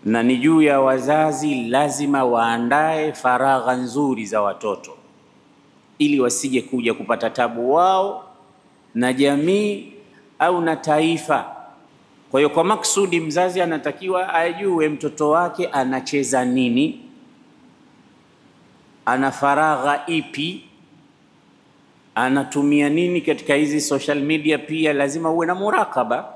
na ni juu ya wazazi lazima waandae faragha nzuri za watoto ili wasije kuja kupata tabu wao na jamii au na taifa. Kwa hiyo kwa maksudi mzazi anatakiwa ajue mtoto wake anacheza nini, ana faragha ipi, anatumia nini katika hizi social media. Pia lazima uwe na murakaba,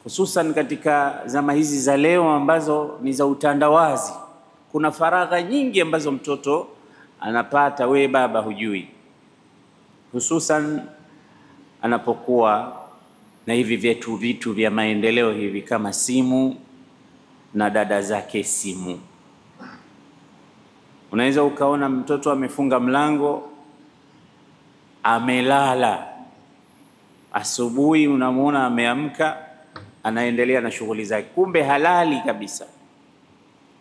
hususan katika zama hizi za leo ambazo ni za utandawazi. Kuna faragha nyingi ambazo mtoto anapata, we baba hujui, hususan anapokuwa na hivi vitu vya maendeleo hivi kama simu na dada zake simu. Unaweza ukaona mtoto amefunga mlango amelala, asubuhi unamuona ameamka anaendelea na shughuli zake, kumbe halali kabisa,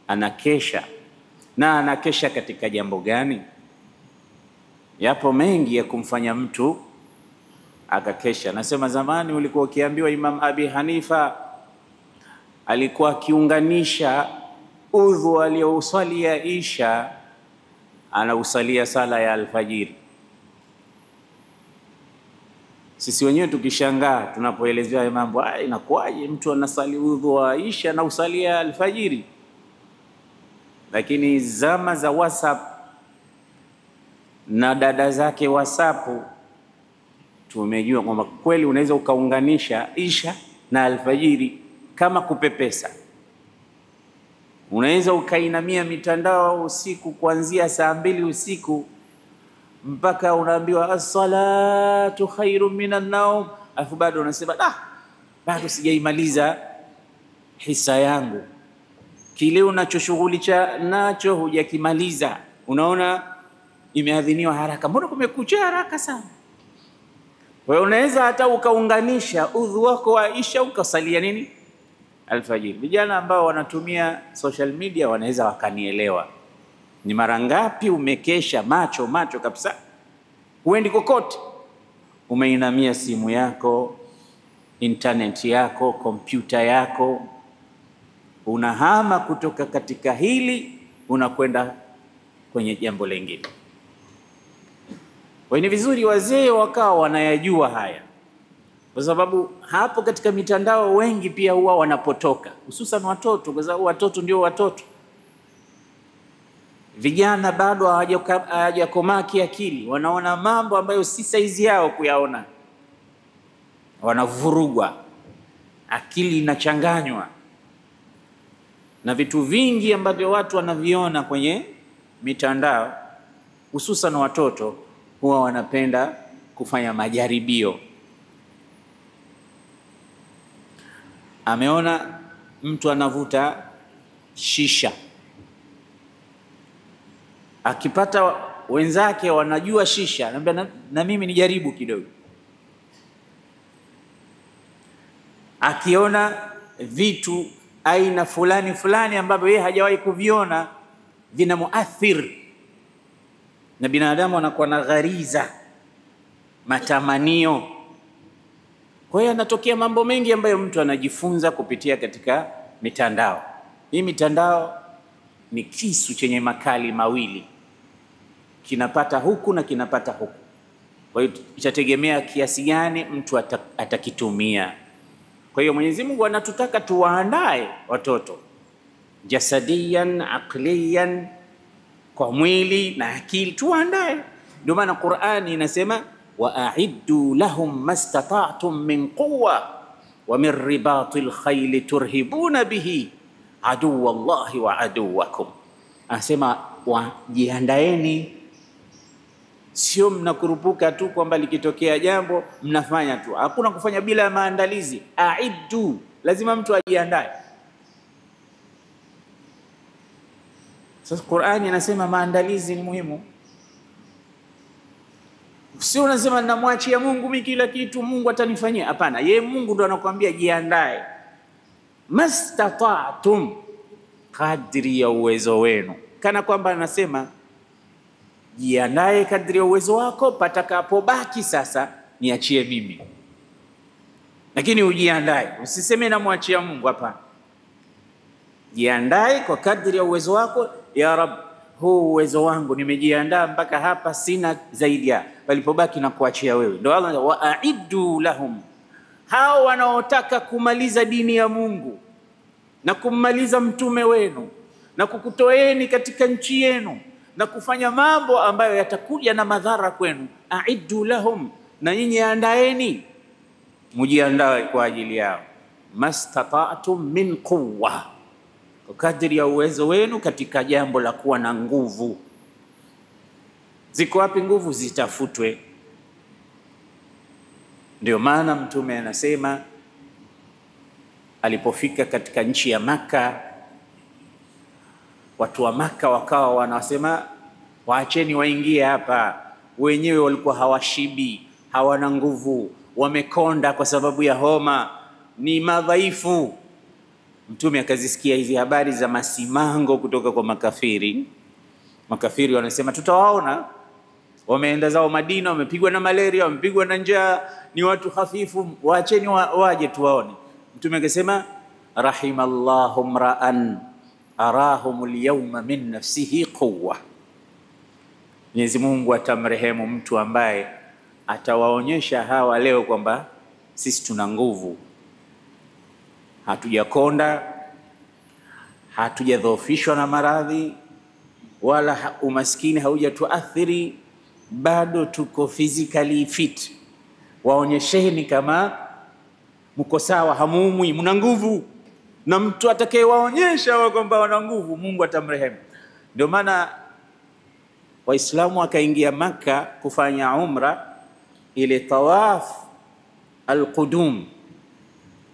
anakesha. Na anakesha katika jambo gani? Yapo mengi ya kumfanya mtu akakesha. Nasema zamani ulikuwa ukiambiwa Imam Abi Hanifa alikuwa akiunganisha udhu aliyousalia isha anausalia sala ya alfajiri. Sisi wenyewe tukishangaa tunapoelezewa mambo, inakuwaje mtu anasali udhu wa isha na usalia alfajiri? Lakini zama za WhatsApp na dada zake WhatsApp tumejua kwamba kweli unaweza ukaunganisha isha na alfajiri kama kupepesa. Unaweza ukainamia mitandao usiku kuanzia saa 2 usiku mpaka unaambiwa as-salatu khairun minan naum, afu bado unasema bado sijaimaliza hisa yangu, kile unachoshughulisha nacho hujakimaliza. Unaona imeadhiniwa haraka, mbona kumekucha haraka sana? Wewe unaweza hata ukaunganisha udhu wako wa isha ukasalia nini alfajiri. Vijana ambao wanatumia social media wanaweza wakanielewa. Ni mara ngapi umekesha macho kabisa, huendi kokote, umeinamia simu yako, internet yako, kompyuta yako, unahama kutoka katika hili unakwenda kwenye jambo lingine. Kwa hiyo ni vizuri wazee wakawa wanayajua haya, kwa sababu hapo katika mitandao wengi pia huwa wanapotoka, hususan watoto, kwa sababu watoto ndio watoto. Vijana bado hawajakomaa kiakili, wanaona mambo ambayo si saizi yao kuyaona, wanavurugwa, akili inachanganywa na vitu vingi ambavyo watu wanaviona kwenye mitandao. Hususan watoto huwa wanapenda kufanya majaribio. Ameona mtu anavuta shisha, akipata wenzake wanajua shisha, anambia na mimi nijaribu kidogo. Akiona vitu aina fulani ambavyo yeye hajawahi kuviona vinamuathir, na binadamu anakuwa na ghariza, matamanio. Kwa hiyo anatokea mambo mengi ambayo mtu anajifunza kupitia katika mitandao. Hii mitandao ni kisu chenye makali mawili, kinapata huku na kinapata huku. Kwa hiyo itategemea kiasi gani mtu atakitumia. Kwa hiyo Mwenyezi Mungu anatutaka tuwaandae watoto jasadiyan, aqliyan, kwa mwili na akili, tuwaandae. Ndio maana Qur'ani inasema wa'iddu lahum mastata'tum min quwwa wa min ribatil khayli turhibuna bihi aduwallahi wa aduwakum. Anasema wajiandaeni, sio mnakurupuka tu kwamba likitokea jambo mnafanya tu. Hakuna kufanya bila maandalizi. Aiddu, lazima mtu ajiandae. Sasa Qur'ani inasema maandalizi ni muhimu. Sio unasema namwachia Mungu mimi kila kitu, Mungu atanifanyia. Hapana, yeye Mungu ndo anakuambia jiandae. Mastata'tum, kadri ya uwezo wenu. Kana kwamba anasema jiandae kadri ya uwezo wako, patakapobaki sasa niachie mimi. Lakini ujiandae, usiseme namwachia Mungu, hapana. jiandae kwa kadri ya uwezo wako. Ya Rab, huu uwezo wangu nimejiandaa mpaka hapa, sina zaidi ya palipobaki na kuachia wewe. Ndio Allah, wa a'iddu lahum, hao wanaotaka kumaliza dini ya Mungu na kummaliza mtume wenu na kukutoeni katika nchi yenu na kufanya mambo ambayo yatakuja na madhara kwenu, a'iddu lahum, na nyinyi andaeni, mujiandae kwa ajili yao. Mastata'tum min quwwa, kwa kadri ya uwezo wenu katika jambo la kuwa na nguvu. Ziko wapi nguvu? Zitafutwe. Ndio maana mtume anasema alipofika katika nchi ya Maka, watu wa Maka wakawa wanasema waacheni waingie hapa. Wenyewe walikuwa hawashibi, hawana nguvu, wamekonda kwa sababu ya homa, ni madhaifu. Mtume akazisikia hizi habari za masimango kutoka kwa makafiri. Makafiri wanasema tutawaona, wameenda zao Madina, wamepigwa na malaria, wamepigwa na njaa, ni watu hafifu, waacheni waje tuwaone. Mtume akasema rahimallahu mra'an arahum al-yawma min nafsihi quwwa, Mwenyezi Mungu atamrehemu mtu ambaye atawaonyesha hawa leo kwamba sisi tuna nguvu, hatujakonda, hatujadhoofishwa na maradhi, wala umaskini haujatuathiri, bado tuko physically fit. Waonyesheni kama mko sawa, hamuumwi, mna nguvu. Na mtu atakayewaonyesha kwamba wana nguvu, Mungu atamrehemu. Ndio maana Waislamu wakaingia Maka kufanya umra, ile tawaf al-qudum,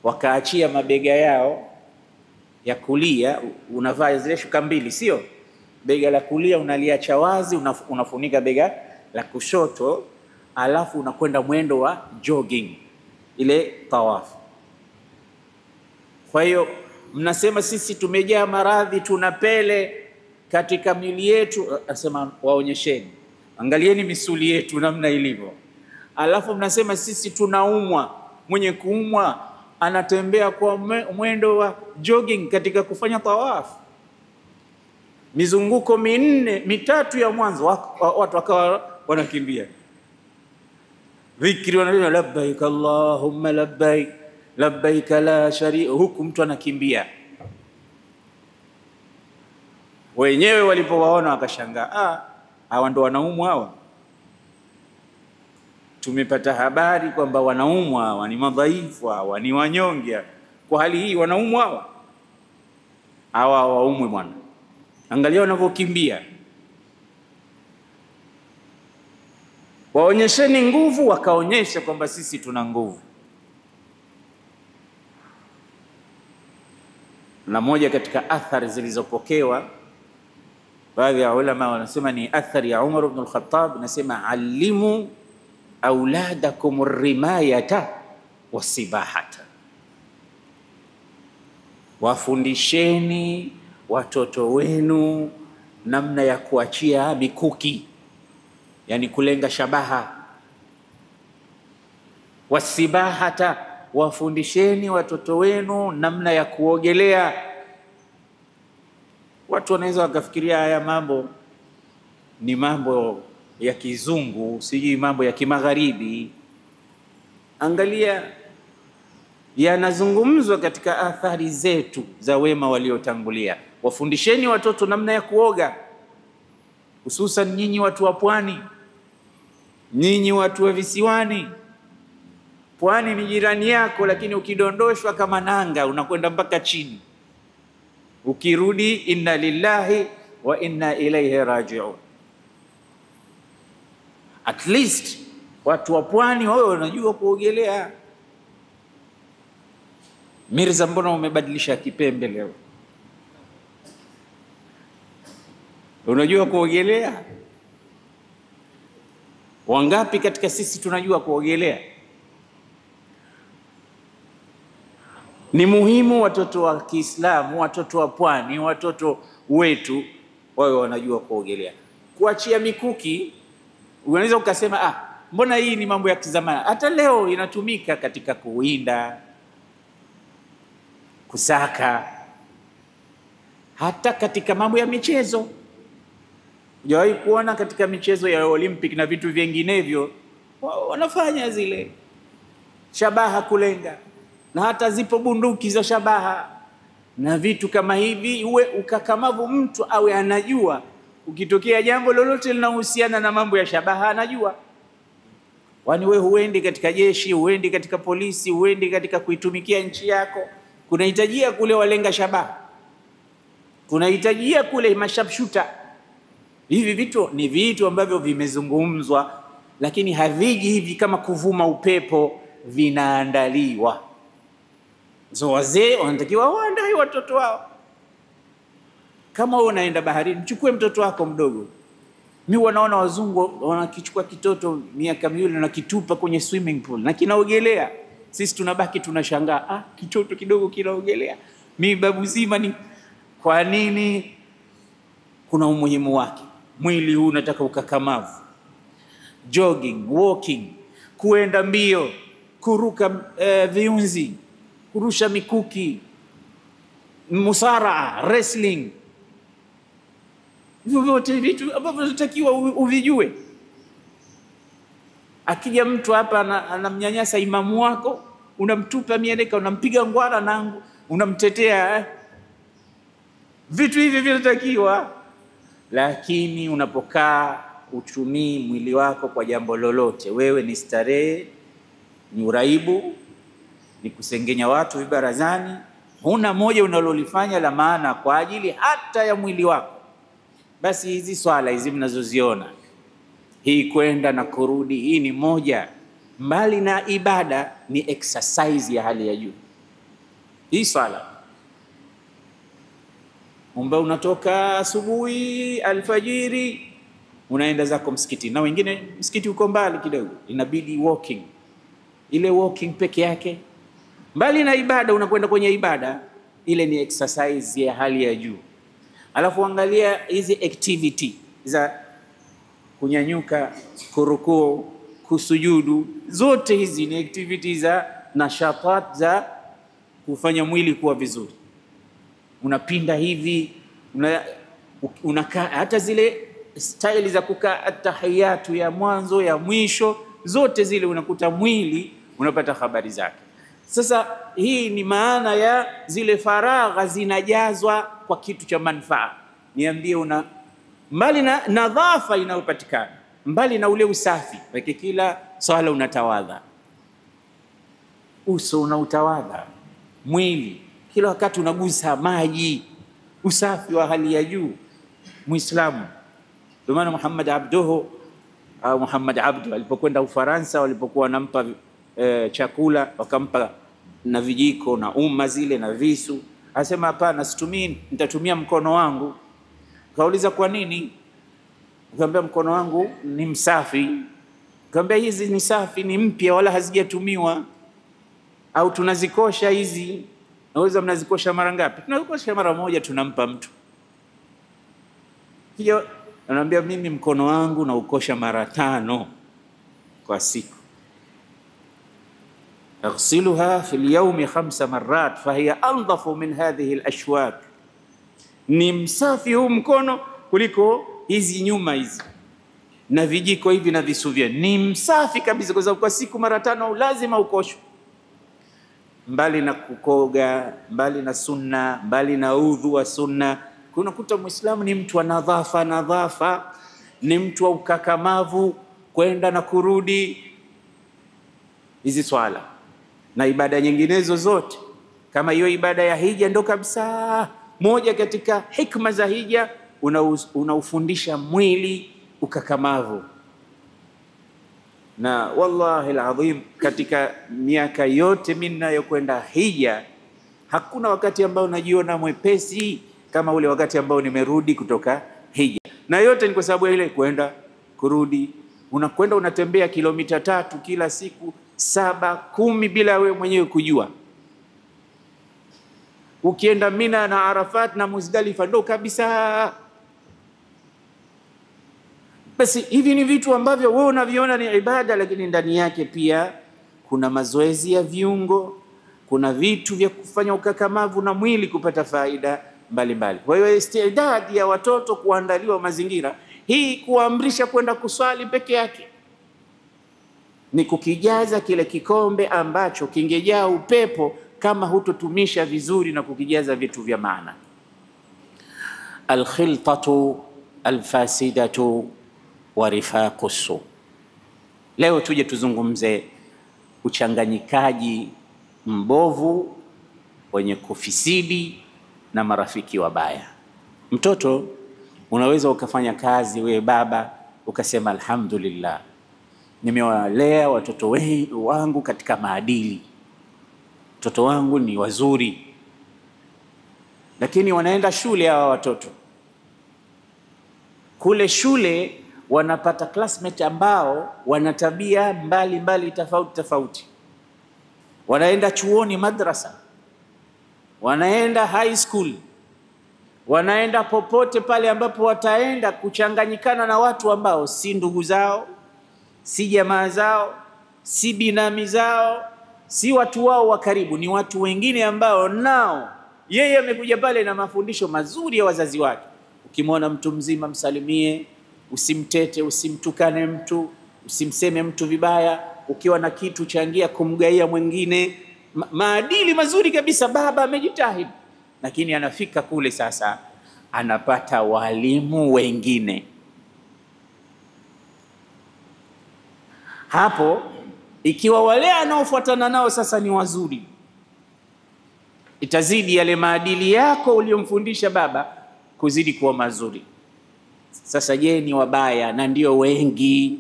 wakaachia mabega yao ya kulia. Unavaa zile shuka mbili, sio? Bega la kulia unaliacha wazi, unafunika bega la kushoto, alafu unakwenda mwendo wa jogging, ile tawaf. Kwa hiyo mnasema sisi tumejaa maradhi, tuna pele katika mili yetu. Asema waonyesheni, angalieni misuli yetu namna ilivyo. Alafu mnasema sisi tunaumwa, mwenye kuumwa anatembea kwa mwendo wa jogging katika kufanya tawaf. Mizunguko mitatu ya mwanzo watu wakawa wanakimbia dhikri, wanasema labbaik allahumma labbaik labbaik la sharika, huku mtu anakimbia. Wenyewe walipowaona wakashangaa, hawa ndo wanaumwa hawa? Tumepata habari kwamba wanaumwa hawa, ni madhaifu hawa, ni wanyonge. Kwa hali hii wanaumwa hawa? Hawa hawaumwi bwana, angalia wanavyokimbia. Waonyesheni nguvu. Wakaonyesha kwamba sisi tuna nguvu. Na moja katika athari zilizopokewa, baadhi ya ulama wanasema ni athari ya Umar ibn al-Khattab, nasema alimu auladakum rimayata wasibahata, wafundisheni watoto wenu namna ya kuachia mikuki, yani kulenga shabaha. Wasibahata, wafundisheni watoto wenu namna ya kuogelea. Watu wanaweza wakafikiria haya mambo ni mambo ya kizungu, sijui mambo ya kimagharibi. Angalia, yanazungumzwa katika athari zetu za wema waliotangulia. Wafundisheni watoto namna ya kuoga, hususan nyinyi watu wa pwani, nyinyi watu wa visiwani. Pwani ni jirani yako, lakini ukidondoshwa kama nanga unakwenda mpaka chini. Ukirudi inna lillahi wa inna ilayhi raji'un. At least watu wa pwani wao wanajua kuogelea. Mirza, mbona umebadilisha kipembe leo? Unajua kuogelea? Wangapi katika sisi tunajua kuogelea? Ni muhimu watoto wa Kiislamu, watoto wa pwani, watoto wetu wao wanajua kuogelea. Kuachia mikuki, unaweza ukasema mbona hii ni mambo ya kizamani. Hata leo inatumika katika kuwinda, kusaka. hata katika mambo ya michezo. Hujawahi kuona katika michezo ya Olympic na vitu vinginevyo wanafanya zile shabaha kulenga, na hata zipo bunduki za shabaha na vitu kama hivi. Uwe ukakamavu, mtu awe anajua ukitokea jambo lolote linahusiana na mambo ya shabaha anajua. Kwani wewe huendi katika jeshi, huendi katika polisi, huendi katika kuitumikia nchi yako, kunahitajia kule walenga shabaha, kunahitajia kule mashapshuta. Hivi vitu ni vitu ambavyo vimezungumzwa, lakini haviji hivi kama kuvuma upepo, vinaandaliwa. So wazee wanatakiwa waandae watoto wao. Kama wewe unaenda baharini, chukue mtoto wako mdogo. Mimi wanaona wazungu wanakichukua kitoto miaka miwili na kitupa kwenye swimming pool na kinaogelea. Sisi tunabaki tunashangaa, kitoto kidogo kinaogelea. Mimi babu zima ni kwa nini? Kuna umuhimu wake. Mwili huu unataka ukakamavu. Jogging, walking, kuenda mbio, kuruka viunzi, kurusha mikuki, musaraa, wrestling. Vyote vitu ambavyo unatakiwa uvijue. Akija mtu hapa anamnyanyasa imamu wako, unamtupa mieleka, unampiga ngwara nangu, unamtetea. Vitu hivi vinatakiwa. Lakini unapokaa utumii mwili wako kwa jambo lolote, wewe ni starehe, ni uraibu, ni kusengenya watu vibarazani, huna moja unalolifanya la maana kwa ajili hata ya mwili wako, basi hizi swala hizi mnazoziona, hii kwenda na kurudi, hii ni moja, mbali na ibada, ni exercise ya hali ya juu. Hii swala unatoka asubuhi alfajiri unaenda zako msikiti, na wengine msikiti uko mbali kidogo, inabidi walking. Ile walking peke yake, mbali na ibada, unakwenda kwenye ibada, ile ni exercise ya hali ya juu. Alafu angalia hizi activity za kunyanyuka, kurukuu, kusujudu, zote hizi ni activity za nashatat za kufanya mwili kuwa vizuri. Unapinda hivi, unakaa, hata zile style za kukaa atahiyatu ya mwanzo ya mwisho, zote zile unakuta mwili unapata habari zake. Sasa hii ni maana ya zile faragha zinajazwa kwa kitu cha manufaa. Niambie, mbali na nadhafa inayopatikana, mbali na ule usafi, weke kila swala unatawadha, uso unautawadha, mwili kila wakati unagusa maji, usafi wa hali ya juu Muislamu. Ndio maana Muhammad Abdu alipokwenda Ufaransa, walipokuwa wanampa chakula, wakampa na vijiko na umma zile na visu, asema hapana, situmii, nitatumia mkono wangu. Kauliza kwa nini? Akamwambia mkono wangu ni msafi. Akamwambia hizi ni safi, ni mpya, wala hazijatumiwa, au tunazikosha hizi? Naweza mnazikosha mara ngapi? Tunazikosha mara moja, tunampa mtu. Hiyo anamwambia mimi mkono wangu na ukosha mara 5 kwa siku. Aghsiluha fil yawmi 5 marrat fahiya andhafu min hadhihi alashwak. Ni msafi huu mkono kuliko hizi nyuma hizi na vijiko hivi na visu vya, ni msafi kabisa, kwa sababu kwa siku mara 5 lazima ukoshwe. Mbali na kukoga, mbali na sunna, mbali na udhu wa sunna, kunakuta Muislamu ni mtu wa nadhafa, ni mtu wa ukakamavu, kwenda na kurudi. Hizi swala na ibada nyinginezo zote, kama hiyo ibada ya hija ndo kabisa moja katika hikma za hija, unaufundisha mwili ukakamavu. Na wallahi alazim, katika miaka yote mimi ninayokwenda hija, hakuna wakati ambao najiona mwepesi kama ule wakati ambao nimerudi kutoka hija. Na yote ni kwa sababu ya ile kwenda kurudi. Unakwenda unatembea kilomita 3 kila siku, 7, 10 bila wewe mwenyewe kujua. Ukienda Mina na Arafat na Muzdalifa ndo kabisa. Basi hivi ni vitu ambavyo wewe unaviona ni ibada, lakini ndani yake pia kuna mazoezi ya viungo, kuna vitu vya kufanya ukakamavu na mwili kupata faida, mbalimbali. Kwa hiyo istidadi ya watoto kuandaliwa mazingira, hii kuamrisha kwenda kuswali peke yake ni kukijaza kile kikombe ambacho kingejaa upepo kama hutotumisha vizuri na kukijaza vitu vya maana. Alkhiltatu alfasidatu wa rifaqu su. Leo tuje tuzungumze uchanganyikaji mbovu wenye kufisidi na marafiki wabaya. Mtoto unaweza ukafanya kazi wewe baba ukasema alhamdulillah, nimewalea watoto wangu katika maadili, watoto wangu ni wazuri, lakini wanaenda shule hawa watoto. Kule shule wanapata classmate ambao wana tabia mbali tofauti. Wanaenda chuoni, madrasa, wanaenda high school, wanaenda popote pale ambapo wataenda kuchanganyikana na watu ambao si ndugu zao, si jamaa zao, si binami zao, si watu wao wa karibu, ni watu wengine ambao nao yeye amekuja pale na mafundisho mazuri ya wazazi wake. Ukimwona mtu mzima msalimie, usimtete, usimtukane mtu, usimseme mtu vibaya. Ukiwa na kitu changia kumgaia mwingine. Maadili mazuri kabisa, baba amejitahidi. Lakini anafika kule sasa anapata walimu wengine. Hapo ikiwa wale anaofuatana nao sasa ni wazuri, itazidi yale maadili yako uliyomfundisha baba kuzidi kuwa mazuri. Sasa je, ni wabaya na ndio wengi.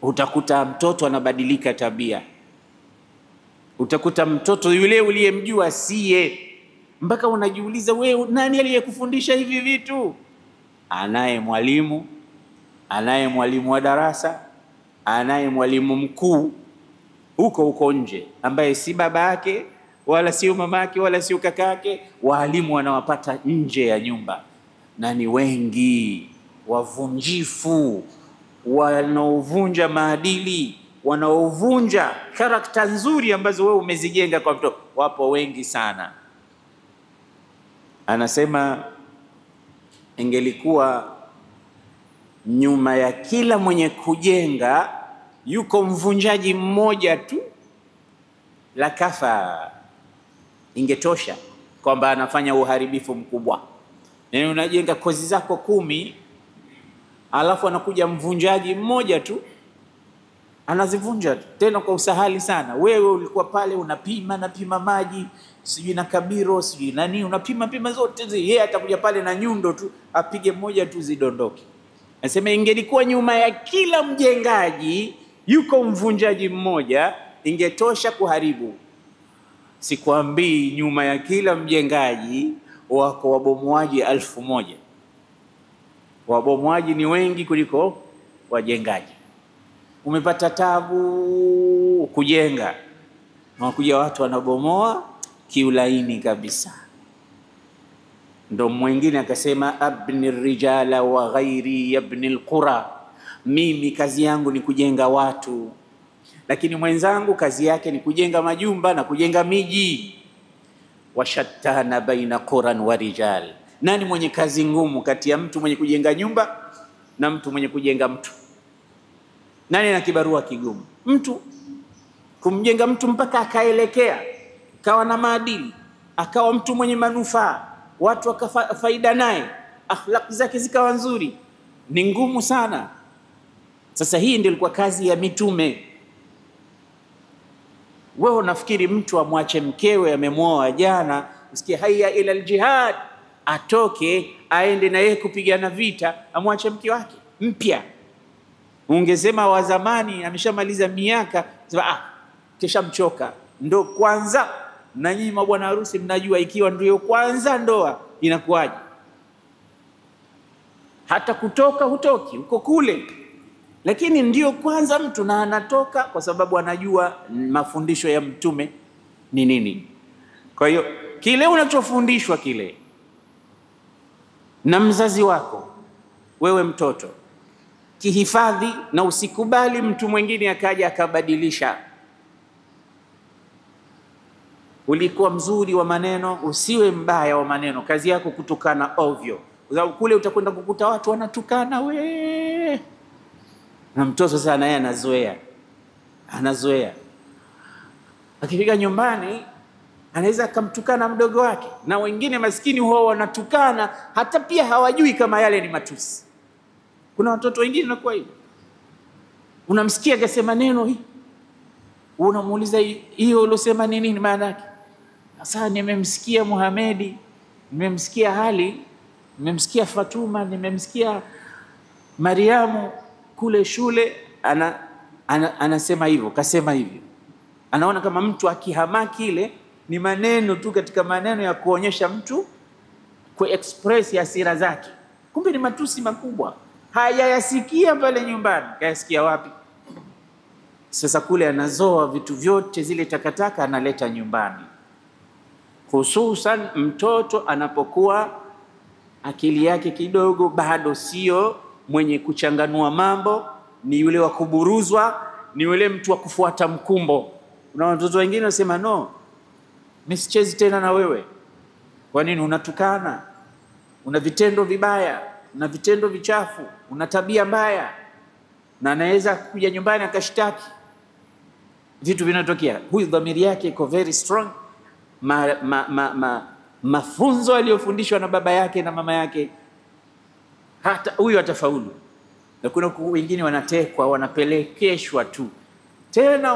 Utakuta mtoto anabadilika tabia. Utakuta mtoto yule uliyemjua siye, mpaka unajiuliza wewe nani aliyekufundisha hivi vitu? Anaye mwalimu, anaye mwalimu wa darasa, anaye mwalimu mkuu huko nje ambaye si baba yake wala sio mama yake wala sio kaka yake. Walimu wanawapata nje ya nyumba, na ni wengi wavunjifu, wanaovunja maadili, wanaovunja karakta nzuri ambazo wewe umezijenga kwa mtoto. Wapo wengi sana. Anasema ingelikuwa nyuma ya kila mwenye kujenga yuko mvunjaji mmoja tu, la kafa, ingetosha kwamba anafanya uharibifu mkubwa. Na unajenga kozi zako 10, alafu anakuja mvunjaji mmoja tu anazivunja tena kwa usahali sana. Wewe ulikuwa pale unapima maji, sijui na kabiro, sijui nani, unapima zote hizi. Yeye atakuja pale na nyundo tu apige moja tu zidondoke. Nasema ingelikuwa nyuma ya kila mjengaji yuko mvunjaji mmoja, ingetosha kuharibu. Sikwambii nyuma ya kila mjengaji wako wabomoaji 1000. Wabomoaji ni wengi kuliko wajengaji. Umepata tabu kujenga, wanakuja watu wanabomoa kiulaini kabisa. Ndo mwingine akasema abni rijala wa ghairi yabni alqura, mimi kazi yangu ni kujenga watu, lakini mwenzangu kazi yake ni kujenga majumba na kujenga miji. Washattana baina quran wa rijal, nani mwenye kazi ngumu kati ya mtu mwenye kujenga nyumba na mtu mwenye kujenga mtu? Nani ana kibarua kigumu? Mtu kumjenga mtu mpaka akaelekea, akawa na maadili, akawa mtu mwenye manufaa, watu wakafaida naye, akhlaq zake zikawa nzuri, ni ngumu sana. Sasa hii ndio ilikuwa kazi ya mitume. Wewe unafikiri mtu amwache mkewe amemwoa jana, usikie haya ila aljihad, atoke aende na yeye kupigana vita, amwache mke wake mpya? Ungesema wa zamani ameshamaliza miaka, kisha mchoka. Ndo kwanza, na nyinyi mabwana harusi mnajua ikiwa ndio kwanza ndoa inakuwaje. Hata kutoka hutoki uko kule, lakini ndio kwanza mtu na anatoka kwa sababu anajua mafundisho ya mtume ni nini. Kwa hiyo kile unachofundishwa kile na mzazi wako, wewe mtoto, kihifadhi na usikubali mtu mwingine akaja akabadilisha. ulikuwa mzuri wa maneno, usiwe mbaya wa maneno. Kazi yako kutukana ovyo, kwa sababu kule utakwenda kukuta watu wanatukana we, na mtoto sasa naye anazoea. Akifika nyumbani anaweza akamtukana mdogo wake, na wengine maskini huwa wanatukana hata pia hawajui kama yale ni matusi. Kuna watoto wengine na kwa hiyo unamsikia akasema neno hii, unamuuliza hiyo ulosema ni nini maana yake? Sasa nimemsikia Muhamedi, nimemsikia Ali, nimemsikia Fatuma, nimemsikia Mariamu kule shule anasema hivyo, kasema hivyo. Anaona kama mtu akihamaki ile ni maneno tu katika maneno ya kuonyesha mtu express hasira zake, kumbe ni matusi makubwa. Hayayasikia pale nyumbani, kayasikia wapi? Sasa kule anazoa vitu vyote, zile takataka analeta nyumbani. Hususan mtoto anapokuwa akili yake kidogo bado sio mwenye kuchanganua mambo, ni yule wa kuburuzwa, ni yule mtu wa kufuata mkumbo. Kuna watoto wengine wasema no, msichezi tena na wewe. Kwa nini? Unatukana, una vitendo vibaya, una vitendo vichafu, una tabia mbaya, na anaweza kuja nyumbani akashtaki. Vitu vinatokea. Huyu dhamiri yake iko very strong. Mafunzo aliyofundishwa na baba yake na mama yake, hata huyu atafaulu. Na kuna wengine wanatekwa, wanapelekeshwa tu, tena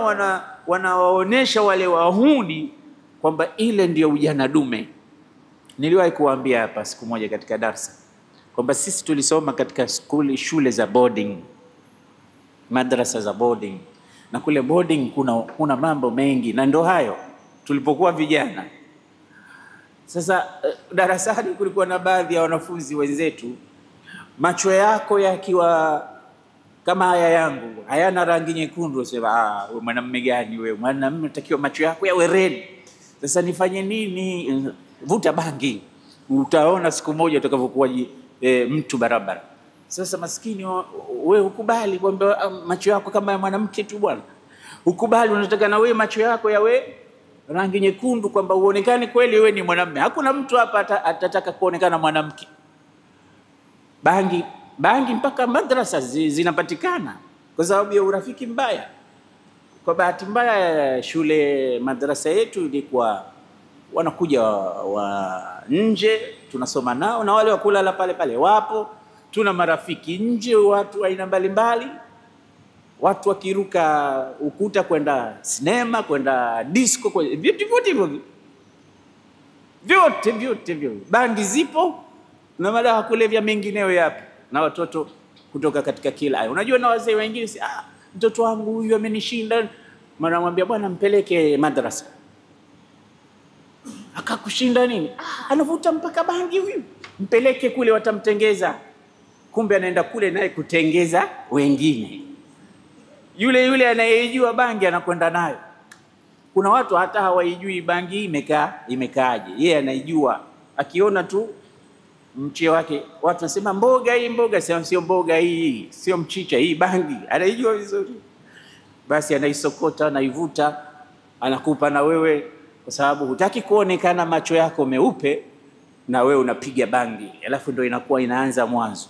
wanawaonesha wale wahuni kwamba ile ndio ujana dume. Niliwahi kuambia hapa siku moja katika darasa kwamba sisi tulisoma katika shule za boarding, madrasa za boarding, na kule boarding kuna mambo mengi, na ndo hayo tulipokuwa vijana. Sasa darasani kulikuwa na baadhi ya wanafunzi wenzetu, macho yako yakiwa kama haya yangu, hayana rangi nyekundu, sema wewe mwanamume gani wewe? Mwanamume unatakiwa macho yako yawe red. Sasa nifanye nini? Vuta bangi, utaona siku moja utakavyokuwa mtu barabara. Sasa maskini wewe ukubali kwamba macho yako kama ya mwanamke tu bwana. Ukubali unataka na wewe macho yako yawe rangi nyekundu kwamba uonekane kweli wewe ni mwanamume. Hakuna mtu hapa atataka kuonekana mwanamke. Bangi mpaka madrasa zinapatikana kwa sababu ya urafiki mbaya. Kwa bahati mbaya shule madrasa yetu ilikuwa wanakuja wa nje, tunasoma nao, na wale wa kulala pale pale wapo. Tuna marafiki nje, watu aina mbalimbali, watu wakiruka ukuta kwenda sinema, kwenda disco, vyote. Bangi zipo na madawa kulevya mengineo yapo, na watoto kutoka katika kila aina. Unajua na wazee wengine mtoto wangu huyu amenishinda, mnamwambia bwana mpeleke madrasa. Akakushinda nini? Anavuta mpaka bangi huyu, mpeleke kule watamtengeza. Kumbe anaenda kule naye kutengeza wengine. Yule anayejua bangi anakwenda nayo. Kuna watu hata hawaijui bangi imekaaje, yeye anaijua. Akiona tu mche wake, watu wanasema mboga, sio mboga hii, sio mchicha hii, bangi. Anaijua vizuri. Basi anaisokota, anaivuta, anakupa na wewe, kwa sababu hutaki kuonekana macho yako meupe na wewe unapiga bangi. Alafu ndio inakuwa inaanza mwanzo.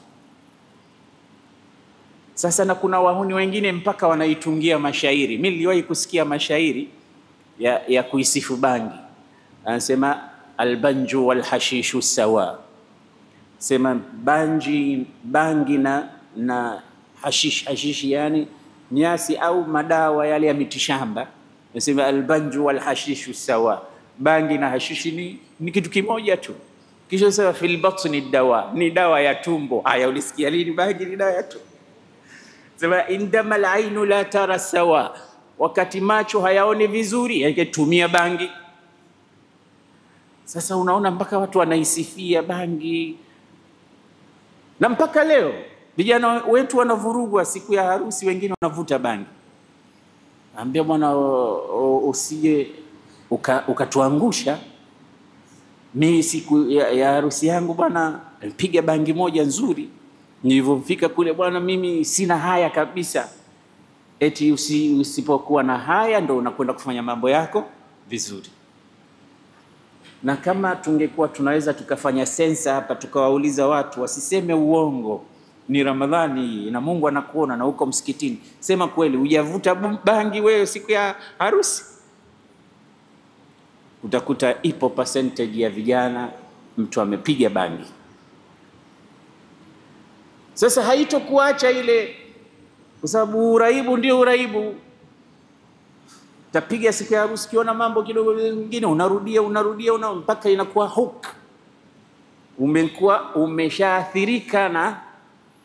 Sasa na kuna wahuni wengine mpaka wanaitungia mashairi. Mimi niliwahi kusikia mashairi ya kuisifu bangi. Anasema albanju wal hashishu sawa. Sema bangi na hashishi yani nyasi au madawa yale ya mitishamba. Anasema albanju wal hashishu sawa. Bangi na hashishi ni kitu kimoja tu. Kisha sema fil batni dawa, ni dawa ya tumbo. Haya, ulisikia lini bangi ni dawa ya tumbo? Sema indama al-ainu la tara sawa, wakati macho hayaoni vizuri yaketumia bangi. Sasa unaona mpaka watu wanaisifia bangi, na mpaka leo vijana wetu wanavurugwa siku ya harusi, wengine wanavuta bangi. Ambia bwana usije ukatuangusha. Mimi siku ya harusi yangu bwana nilipiga bangi moja nzuri. Nilipofika kule bwana mimi sina haya kabisa. Eti usipokuwa na haya ndo unakwenda kufanya mambo yako vizuri. Na kama tungekuwa tunaweza tukafanya sensa hapa tukawauliza watu wasiseme uongo, ni Ramadhani na Mungu anakuona na uko msikitini, sema kweli, hujavuta bangi wewe siku ya harusi? Utakuta ipo percentage ya vijana mtu amepiga bangi. Sasa haitokuacha ile, kwa sababu uraibu ndio uraibu. Tapiga siku ya harusi, kiona mambo kidogo mengine unarudia mpaka inakuwa hook. Umeshaathirika na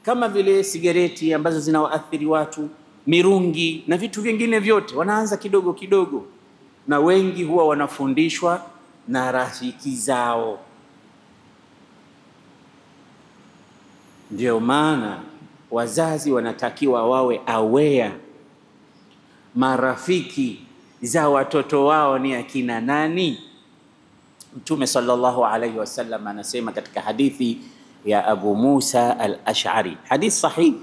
kama vile sigareti ambazo zinawaathiri watu, mirungi na vitu vingine vyote, wanaanza kidogo kidogo, na wengi huwa wanafundishwa na rafiki zao. Ndio maana wazazi wanatakiwa wawe aware marafiki za watoto wao ni akina nani. Mtume sallallahu alayhi wasallam anasema katika hadithi ya Abu Musa al-Ash'ari, hadith sahih,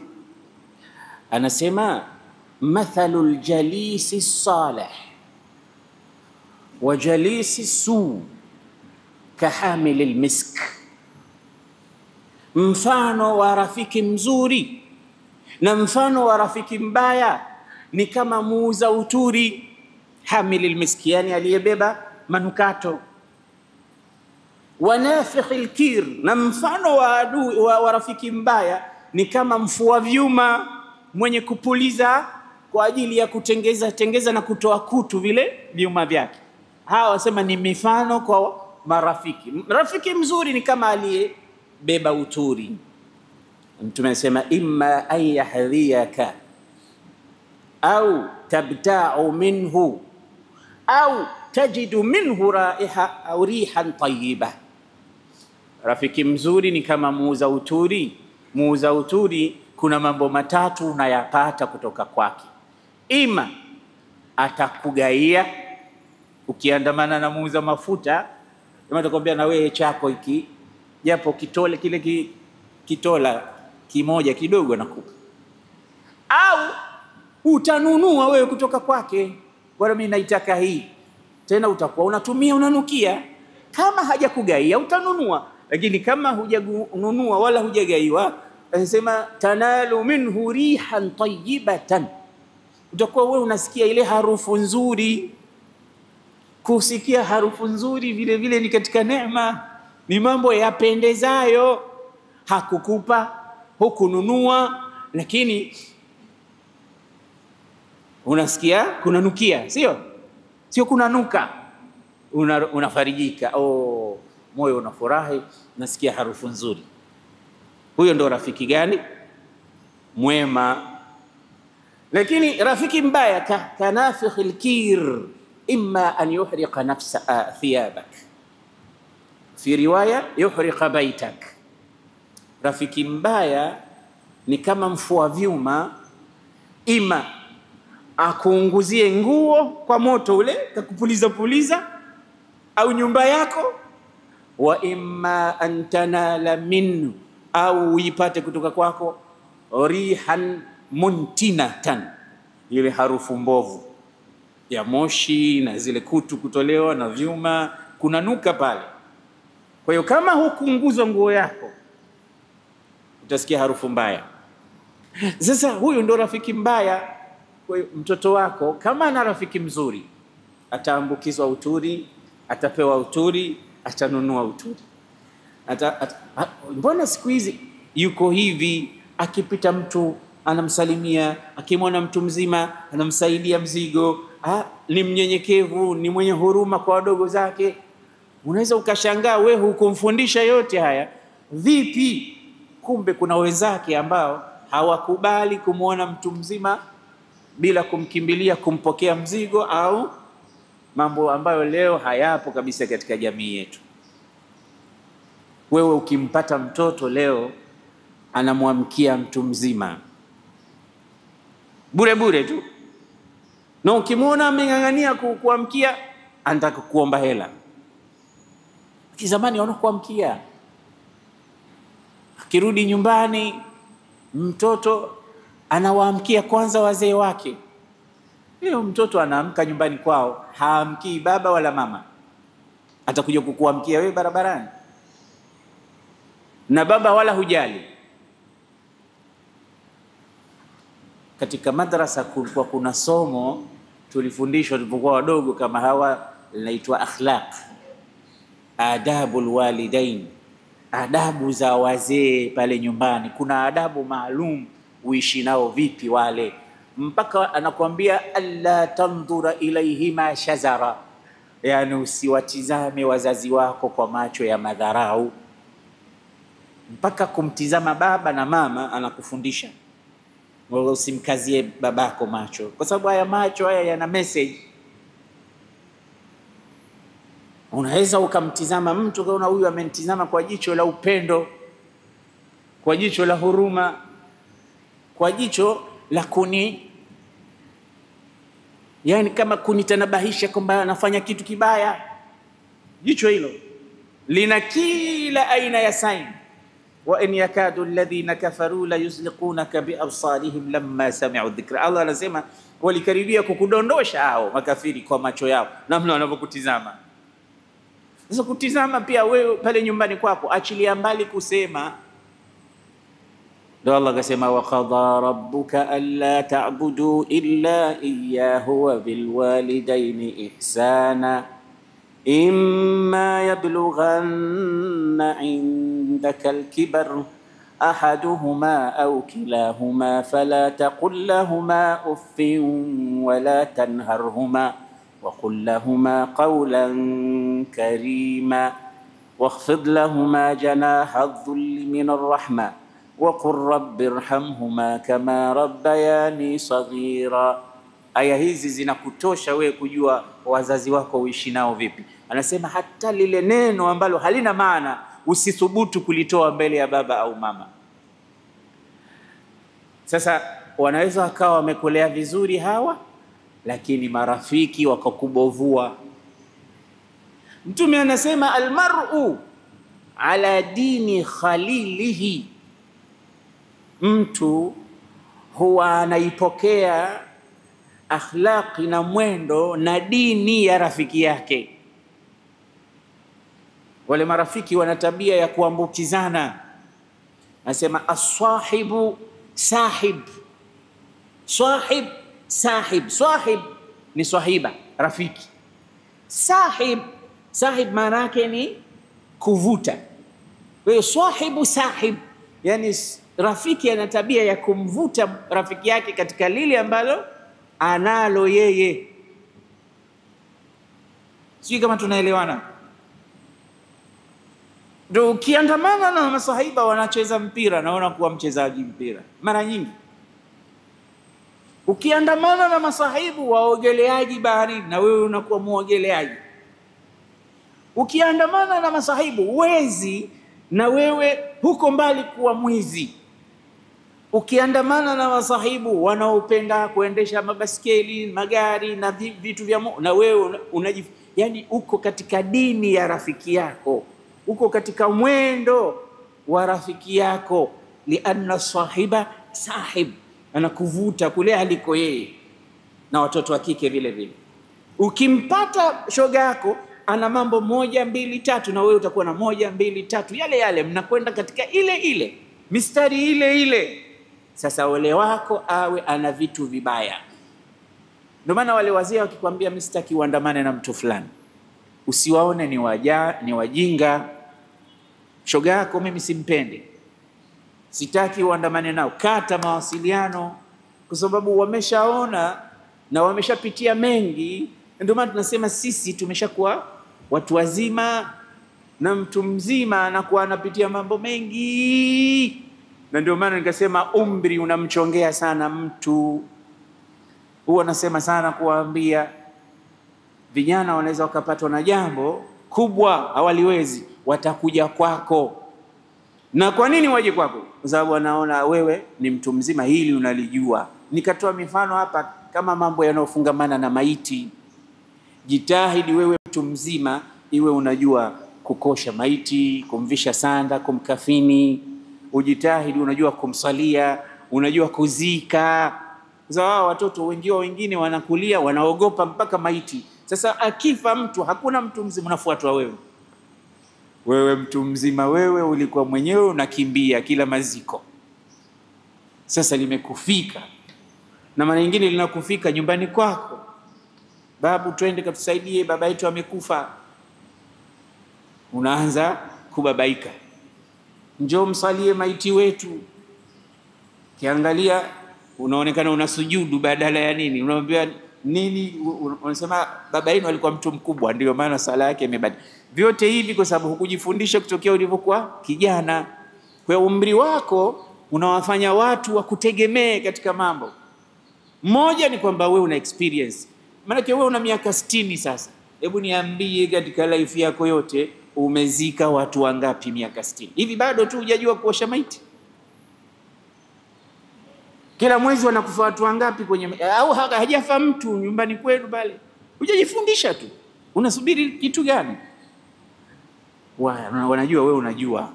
anasema mathalul jalisi salih wa jalisi su kahamil al-misk, mfano wa rafiki mzuri na mfano wa rafiki mbaya ni kama muuza uturi, hamil al-misk, yani aliyebeba manukato, wa nafikh al-kir, na mfano wa adui wa rafiki mbaya ni kama mfua vyuma mwenye kupuliza kwa ajili ya kutengeza na kutoa kutu vile vyuma vyake. Hawa wasema ni mifano kwa marafiki. Rafiki mzuri ni kama aliyebeba uturi. Mtume anasema imma an yahdhiyaka au tabta'u minhu au tajidu minhu raiha au rihan tayyiba. Rafiki mzuri ni kama muuza uturi. Muuza uturi kuna mambo matatu unayapata kutoka kwake. Ima atakugaia, ukiandamana na muuza mafuta, kama atakwambia na wewe chako hiki, japo kitole kile kitola kimoja kidogo nakupa. Au utanunua wewe kutoka kwake, bwana mimi naitaka hii. Tena utakuwa unatumia unanukia. Kama hajakugaia utanunua, lakini kama hujanunua wala hujagaiwa, anasema tanalu minhu rihan tayyibatan, utakuwa wewe unasikia ile harufu nzuri. Kusikia harufu nzuri vile vile ni katika neema, ni mambo yapendezayo. Hakukupa, hukununua, lakini unasikia kunanukia, sio kunanuka, unafarijika, moyo unafurahi, nasikia harufu nzuri. Huyo ndo rafiki gani? Mwema. Lakini rafiki mbaya kanafikh al-kir, imma an yuhriqa nafsa thiyabak, fi riwaya yuhriqa baitak. Rafiki mbaya ni kama mfua vyuma, ima akuunguzie nguo kwa moto ule kakupuliza au nyumba yako, wa imma an tanala minhu, au uipate kutoka kwako rihan muntinatan, ile harufu mbovu ya moshi na zile kutu kutolewa na vyuma, kunanuka pale. Kwa hiyo kama hukuunguzwa nguo yako utasikia harufu mbaya. Sasa huyu ndo rafiki mbaya. Kwa hiyo mtoto wako kama ana rafiki mzuri, ataambukizwa uturi, atapewa uturi, atanunua uturi. Mbona siku hizi yuko hivi, akipita mtu anamsalimia, akimwona mtu mzima anamsaidia mzigo, ni mnyenyekevu, ni mwenye huruma kwa wadogo zake. Unaweza ukashangaa wewe hukumfundisha yote haya vipi? Kumbe kuna wenzake ambao hawakubali kumwona mtu mzima bila kumkimbilia kumpokea mzigo, au mambo ambayo leo hayapo kabisa katika jamii yetu. Wewe ukimpata mtoto leo anamwamkia mtu mzima bure tu, na ukimwona ameng'ang'ania kuamkia anataka kuomba hela. Kizamani wanakuamkia, akirudi nyumbani mtoto anawaamkia kwanza wazee wake. Leo mtoto anaamka nyumbani kwao, haamkii baba wala mama. atakuja kukuamkia wewe barabarani, na baba wala hujali. Katika madrasa kulikuwa kuna somo tulifundishwa tulipokuwa wadogo kama hawa, linaitwa akhlaq, adabul walidain, adabu za wazee pale nyumbani. Kuna adabu maalum uishi nao vipi wale, mpaka anakuambia alla tandhura ilaihima shazara, yani usiwatizame wazazi wako kwa macho ya madharau. Mpaka kumtizama baba na mama anakufundisha, usimkazie babako macho, kwa sababu haya macho haya yana message. Unaweza ukamtizama mtu ukaona huyu amenitizama kwa jicho la upendo, kwa jicho la huruma, kwa jicho la yani kama kunitanabahisha kwamba anafanya kitu kibaya. Jicho hilo lina kila aina ya sign. Wa in yakadu alladhina kafaru la yuzliqunaka bi absarihim lamma sami'u dhikra. Allah anasema walikaribia kukudondosha hao makafiri kwa macho yao, namna wanavyokutizama. Sasa kutizama pia wewe pale nyumbani kwako, achilia mbali kusema. Ndio Allah akasema wa qadha rabbuka alla ta'budu illa iyyahu wa bil walidayni ihsana imma yablughanna 'indaka al-kibar ahaduhuma aw kilahuma fala taqul lahumā uffin wa la tanharhumā وقل لهما قولا كريما واخفض لهما جناح الذل من الرحمة وقل رب ارحمهما كما ربياني صغيرا. Aya hizi zinakutosha wewe kujua wazazi wako uishi nao vipi. Anasema hata lile neno ambalo halina maana usithubutu kulitoa mbele ya baba au mama. Sasa wanaweza wakawa wamekulea vizuri hawa, lakini marafiki wakakubovua. Mtume anasema almar'u ala dini khalilihi, mtu huwa anaipokea akhlaqi na mwendo na dini ya rafiki yake. Wale marafiki wana tabia ya kuambukizana. Anasema as-sahibu sahib, sahib sahib. Sahib ni sahiba, rafiki. Sahib maana yake ni kuvuta. Kwa hiyo sahibu sahib, yani rafiki ana tabia ya kumvuta rafiki yake katika lile ambalo analo yeye. Sio kama tunaelewana? Ndio ukiandamana na masahiba wanacheza mpira, naona kuwa mchezaji mpira mara nyingi. Ukiandamana na masahibu waogeleaji baharini, na wewe unakuwa muogeleaji. Ukiandamana na masahibu wezi, na wewe huko mbali kuwa mwizi. Ukiandamana na masahibu wanaopenda kuendesha mabaskeli, magari na vitu vya na wewe yani uko katika dini ya rafiki yako, uko katika mwendo wa rafiki yako. Lianna sahiba sahib, anakuvuta kule aliko yeye. Na watoto wa kike vile vile, ukimpata shoga yako ana mambo 1 2 3, na wewe utakuwa na 1 2 3 yale yale, mnakwenda katika ile mistari ile. Sasa wale wako awe ana vitu vibaya. Ndio maana wale wazee wakikwambia mistaki uandamane na mtu fulani, usiwaone ni wajinga. Shoga yako mimi simpendi, sitaki uandamane nao, kata mawasiliano, kwa sababu wameshaona na wameshapitia mengi. Ndio maana tunasema sisi tumeshakuwa watu wazima, na mtu mzima anakuwa anapitia mambo mengi. Na ndio maana nikasema umri unamchongea sana mtu. Huwa nasema sana kuwaambia vijana wanaweza wakapatwa na jambo kubwa hawaliwezi, watakuja kwako. Na kwa nini waje kwako? Kwa sababu wanaona wewe ni mtu mzima, hili unalijua. Nikatoa mifano hapa kama mambo yanayofungamana na maiti. Jitahidi wewe mtu mzima iwe unajua kukosha maiti, kumvisha sanda, kumkafini. Ujitahidi unajua kumsalia, unajua kuzika. Sawa, watoto wengine wanakulia wanaogopa mpaka maiti. Sasa akifa mtu, hakuna mtu mzima unafuatwa wewe. Wewe mtu mzima, wewe ulikuwa mwenyewe unakimbia kila maziko. Sasa limekufika, na mara nyingine linakufika nyumbani kwako. Babu, twende katusaidie, baba yetu amekufa. Unaanza kubabaika, njoo msalie maiti wetu. Kiangalia unaonekana unasujudu badala ya nini, unamwambia nini, unasema baba yenu alikuwa mtu mkubwa ndio maana sala yake imebadilika. Vyote hivi kwa sababu hukujifundisha kutokea ulivyokuwa kijana. Kwa umri wako unawafanya watu wakutegemee katika mambo. Moja ni kwamba wewe una experience. Maana wewe una miaka 60 sasa. Hebu niambie, katika life yako yote umezika watu wangapi miaka 60? Hivi bado tu hujajua kuosha maiti? Kila mwezi wanakufa watu wangapi kwenye, au hajafa mtu nyumbani kwenu pale? Hujajifundisha tu. Unasubiri kitu gani? Wanajua wewe unajua.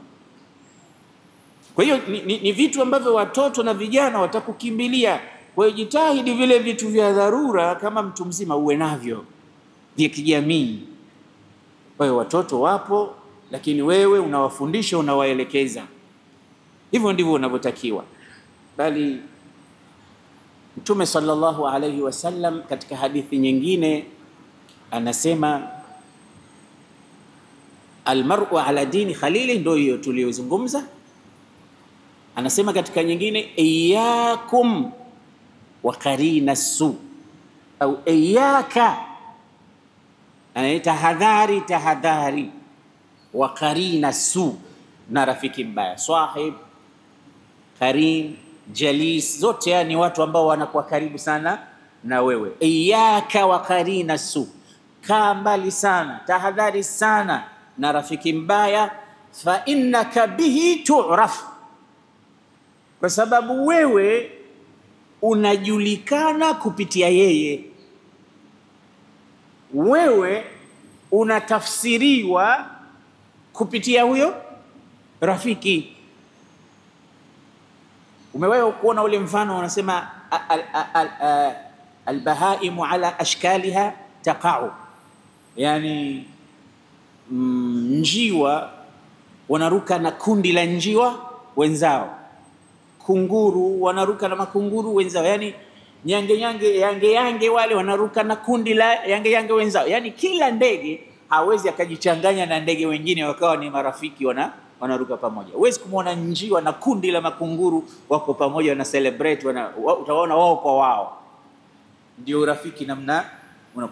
Kwa hiyo ni vitu ambavyo watoto na vijana watakukimbilia. Kwa hiyo jitahidi vile vitu vya dharura kama mtu mzima uwe navyo, vya kijamii. Kwa hiyo watoto wapo, lakini wewe unawafundisha, unawaelekeza. Hivyo ndivyo unavyotakiwa. Bali Mtume sallallahu alayhi wasallam katika hadithi nyingine anasema almar'u ala dini khalili, ndio hiyo tuliyozungumza. Anasema katika nyingine iyyakum wa qarina su, au iyyaka, anaita tahadhari, tahadhari, wa qarina su, na rafiki mbaya. Sahib, qarin, jalis, zote yani watu ambao wanakuwa karibu sana na wewe. Iyyaka wa qarina su, kaa mbali sana, tahadhari sana na rafiki mbaya. Fa innaka bihi tu'raf, kwa sababu wewe unajulikana kupitia yeye. Wewe unatafsiriwa kupitia huyo rafiki. Umewahi kuona ule mfano wanasema albahaimu ala ashkaliha taqa'u, yani njiwa wanaruka na kundi la njiwa wenzao, kunguru wanaruka na makunguru wenzao, yani yange wale wanaruka na kundi la yange wenzao. Yani kila ndege hawezi akajichanganya na ndege wengine wakawa ni marafiki wanaruka pamoja. Huwezi kumuona njiwa na kundi la makunguru wako pamoja wana celebrate, utaona wao kwa wao. Ndio urafiki namna.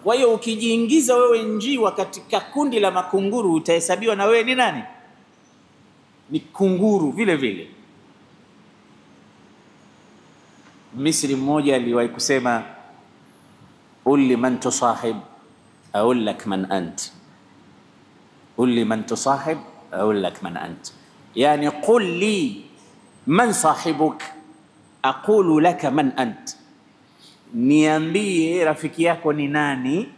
Kwa hiyo ukijiingiza wewe njiwa katika kundi la makunguru, utahesabiwa na wewe ni nani? Ni kunguru vile vile. Misri mmoja aliwahi kusema, uli man tusahib aqul lak man ant, uli man tusahib aqul lak man ant, yani qul li man sahibuk aqulu laka man ant, niambie rafiki yako ni nani,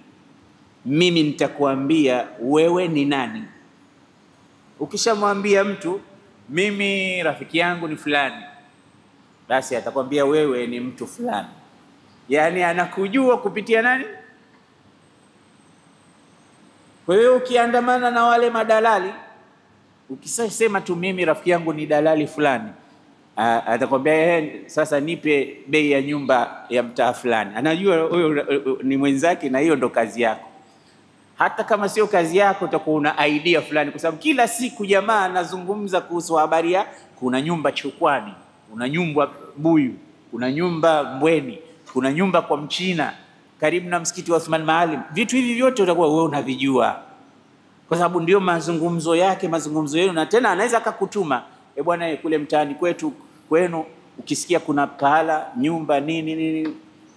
mimi nitakuambia wewe ni nani. Ukishamwambia mtu mimi rafiki yangu ni fulani, basi atakwambia wewe ni mtu fulani. Yani anakujua kupitia nani? Kwa hiyo ukiandamana na wale madalali, ukisema tu mimi rafiki yangu ni dalali fulani, atakwambia sasa nipe bei ya nyumba ya mtaa fulani. Anajua huyo ni mwenzake na hiyo ndo kazi yako. Hata kama sio kazi yako utakuwa una idea fulani, kwa sababu kila siku jamaa anazungumza kuhusu habari ya kuna nyumba Chukwani, kuna nyumba Buyu, kuna nyumba Mbweni, kuna nyumba kwa Mchina karibu na msikiti wa Uthman Maalim. Vitu hivi vyote utakuwa wewe unavijua, kwa sababu ndio mazungumzo yake, mazungumzo yenu. Na tena anaweza akakutuma, bwana kule mtaani kwetu kwenu ukisikia kuna pahala nyumba nini,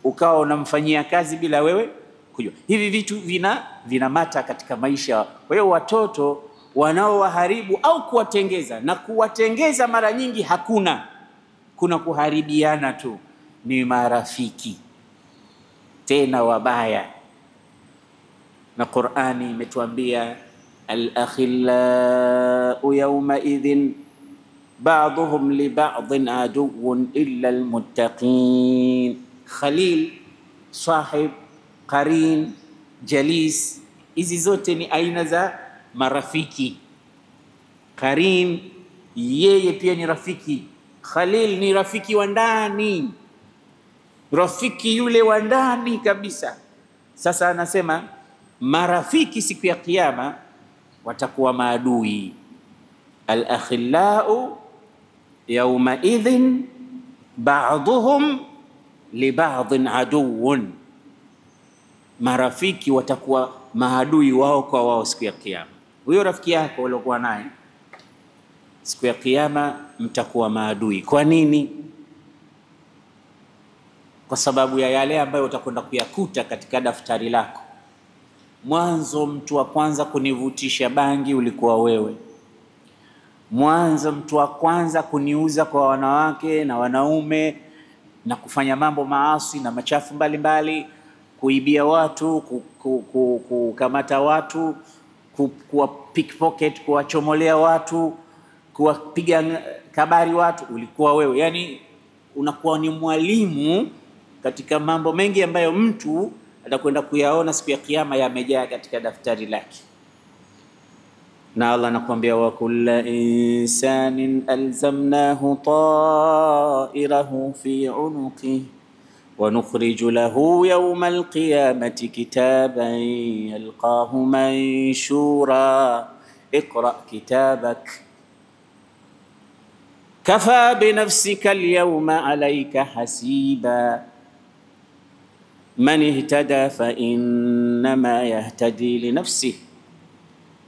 ukawa unamfanyia kazi bila wewe kujua. Hivi vitu vina mata katika maisha. Kwa hiyo watoto wanaowaharibu au kuwatengeza, na kuwatengeza mara nyingi kuna kuharibiana tu, ni marafiki tena wabaya. Na Qur'ani imetuambia al-akhillau yawma idhin ba'dhum li ba'dhin aduwwun illa al-muttaqin. Khalil, sahib, qarin, jalis, hizi zote ni aina za marafiki. Karim, yeye pia ni rafiki. Khalil ni rafiki wa ndani, rafiki yule wa ndani kabisa. Sasa anasema marafiki siku ya Kiyama watakuwa maadui. Al-akhillau yawma idhin ba'dhuhum li ba'dhin aduwwun, marafiki watakuwa maadui wao kwa wao siku ya Kiyama. Huyo rafiki yako uliokuwa naye siku ya Kiyama mtakuwa maadui. Kwa nini? Kwa sababu ya yale ambayo utakwenda kuyakuta katika daftari lako. Mwanzo mtu wa kwanza kunivutisha bangi ulikuwa wewe. Mwanzo mtu wa kwanza kuniuza kwa wanawake na wanaume na kufanya mambo maasi na machafu mbalimbali, kuibia watu, kukamata watu, kuwa pickpocket, kuwachomolea watu, kuwapiga kabari watu, ulikuwa wewe. Yani unakuwa ni mwalimu katika mambo mengi ambayo mtu atakwenda kuyaona siku ya Kiyama yamejaa katika daftari lake. Na Allah anakuambia wa kullu insanin alzamnahu ta'irahu fi unuqi wa nukhriju lahu yawma alqiyamati kitaban yalqahu manshura iqra kitabak kafa binafsika alyawma alayka hasiba man ihtada fa innama yahtadi li nafsihi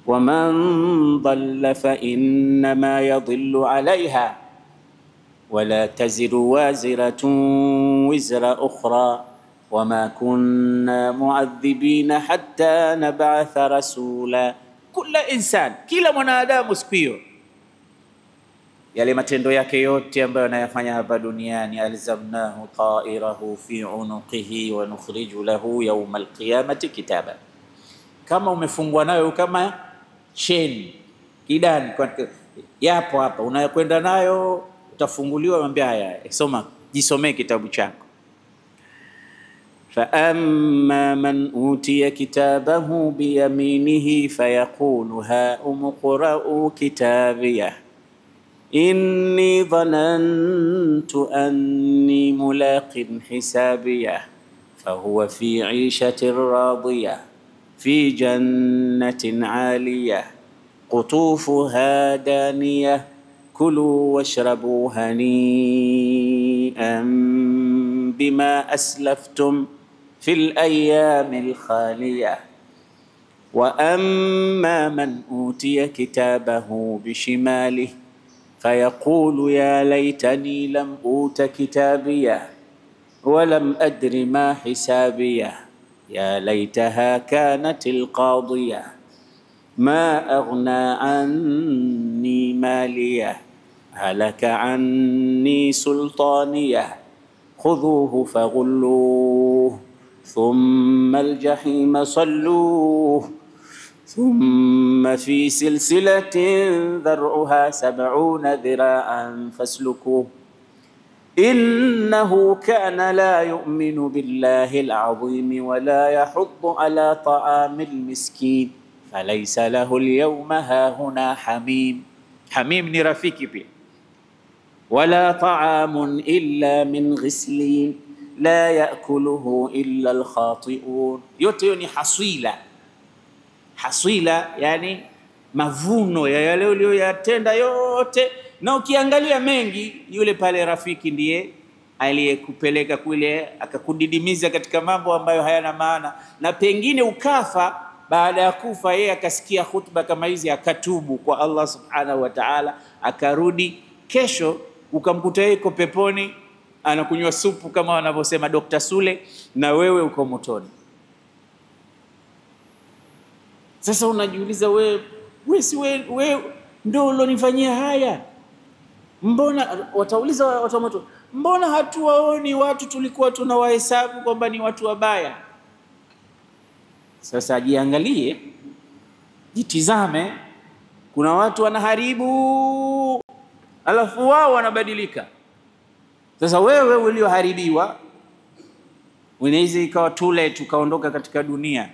ومن ضل فإنما يضل عليها ولا تزر وازرة وزر أخرى وما كنا معذبين حتى نبعث رسولا. كل إنسان, kila mwanadamu siku hiyo yale matendo yake yote ambayo anayafanya hapa duniani, alzamnahu ta'irahu fi unuqihi wa nukhriju lahu yawma alqiyamati kitaba. Kama umefungwa nayo kama chain kidani, yapo hapa unayokwenda nayo, utafunguliwa, mwambie haya soma, jisomee kitabu chako. Fa amma man utiya kitabahu biyaminihi fayaqulu ha umqra'u kitabiyah inni dhanantu anni mulaqin hisabiyah fahuwa fi 'ishatin radiyah في جنة عالية قطوفها دانية كلوا واشربوا هنيئا بما أسلفتم في الأيام الخالية وأما من أوتي كتابه بشماله فيقول يا ليتني لم أوت كتابيه ولم أدر ما حسابيه يا ليتها كانت القاضية ما أغنى عني مالية هلك عني سلطانية خذوه فغلوه ثم الجحيم صلوه ثم في سلسلة ذرعها 70 ذراعا فاسلكوه إنه كان لا يؤمن بالله العظيم ولا يحض على طعام المسكين فليس له اليوم هاهنا حميم. حميم ni rafiki pia. ولا طعام إلا من غسلين لا يأكله إلا الخاطئون. yote hiyo ni haswila. Haswila yani mavuno ya yale uliyoyatenda yote, na ukiangalia mengi, yule pale rafiki ndiye aliyekupeleka kule akakudidimiza katika mambo ambayo hayana maana, na pengine ukafa. Baada ya kufa yeye akasikia hutuba kama hizi, akatubu kwa Allah subhanahu wa ta'ala, akarudi. Kesho ukamkuta yeye yuko peponi anakunywa supu kama wanavyosema Dr. Sule, na wewe uko motoni. Sasa unajiuliza wewe ndio ulonifanyia haya? Mbona watauliza watu wa moto, mbona hatuwaoni watu tulikuwa tunawahesabu kwamba ni watu wabaya? Sasa jiangalie, jitizame, kuna watu wanaharibu alafu wao wanabadilika. Sasa wewe ulioharibiwa unaweza ikawa too late ukaondoka katika dunia,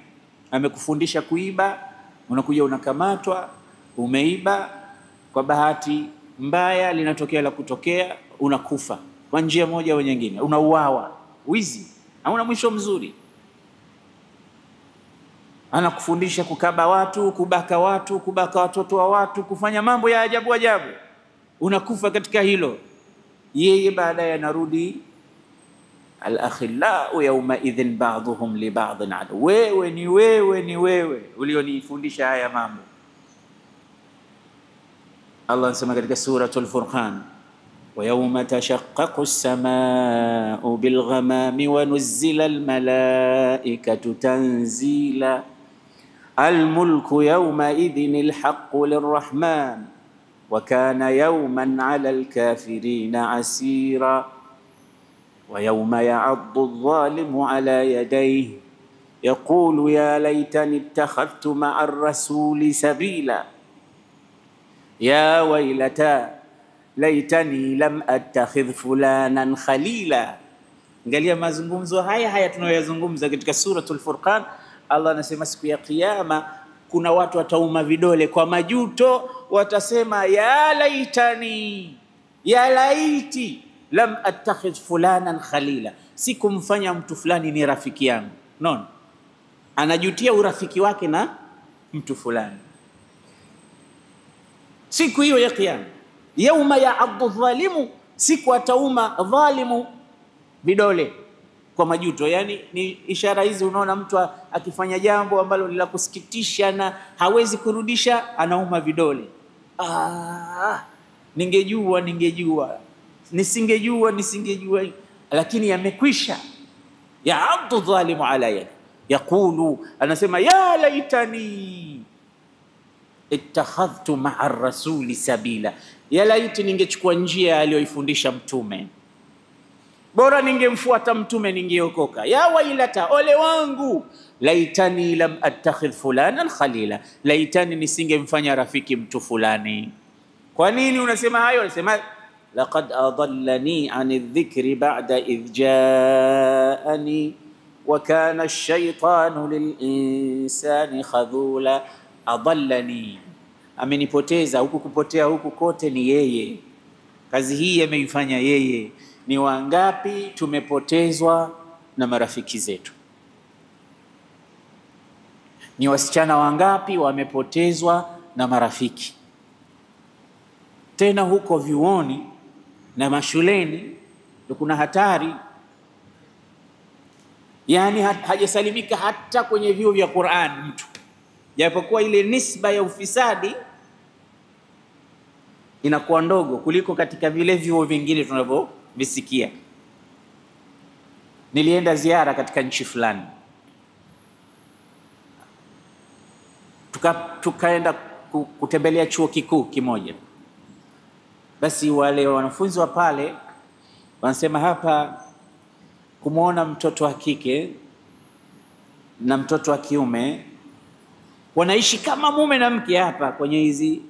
amekufundisha kuiba, unakuja unakamatwa, umeiba, kwa bahati mbaya linatokea la kutokea, unakufa kwa njia moja au nyingine, unauawa. Wizi hauna mwisho mzuri. Anakufundisha kukaba watu, kubaka watu, kubaka watoto wa watu, kufanya mambo ya ajabu ajabu, unakufa katika hilo. Yeye baadaye anarudi, al-akhillau yawma idhin ba'dhuhum li ba'dhin adu. Wewe ni wewe ulionifundisha haya mambo. Allah anasema katika suratul Furqan, wa yawma tashaqqaqu as-samaa'u bil ghamami wa nuzzila al malaa'ikatu tanzila al-mulku yawma idhin al-haqqu lir-rahman wa kana yawman 'ala al-kafirina 'asira wa yawma ya'addu adh-dhalimu 'ala yadayhi yaqulu ya laytani ittakhadhtu ma'a ar-rasuli sabila ya wailata laitani lam attakhidh fulanan khalila. Angalia mazungumzo haya tunayoyazungumza katika suratul Furqan. Allah anasema siku ya kiyama kuna watu watauma vidole kwa majuto, watasema ya laitani, ya laiti lam attakhidh fulanan khalila, sikumfanya mtu fulani ni rafiki yangu. Non, anajutia urafiki wake na mtu fulani. Siku hiyo ya kiyama, yauma ya'addu dhalimu, siku atauma dhalimu vidole kwa majuto. Yani ni ishara hizi, unaona mtu akifanya jambo ambalo ni la kusikitisha na hawezi kurudisha, anauma vidole. Ningejua, nisingejua, lakini yamekwisha. Ya'addu dhalimu ala yadi yaqulu, anasema ya laitani ittakhadhtu ma'a ar-rasuli sabila, ya laiti ningechukua njia aliyoifundisha mtume, bora ningemfuata mtume ningeokoka. Ya wailata, ole wangu, laitani lam attakhidh fulanan khalila, laitani nisingemfanya rafiki mtu fulani. Kwa nini unasema hayo? Unasema laqad adallani 'ani adh-dhikri ba'da idh ja'ani wa kana ash-shaytanu lil-insani khadhula. Adallani, amenipoteza. Huku kupotea huku kote ni yeye, kazi hii ameifanya yeye. Ni wangapi tumepotezwa na marafiki zetu? Ni wasichana wangapi wamepotezwa na marafiki? Tena huko vyuoni na mashuleni kuna hatari. Yani hajasalimika hata kwenye vyuo vya Qur'an mtu, japokuwa ile nisba ya ufisadi inakuwa ndogo kuliko katika vile vyuo vingine tunavyovisikia. Nilienda ziara katika nchi fulani, tukaenda kutembelea chuo kikuu kimoja. Basi wale wanafunzi wa pale wanasema hapa kumuona mtoto wa kike na mtoto wa kiume wanaishi kama mume na mke hapa kwenye hizi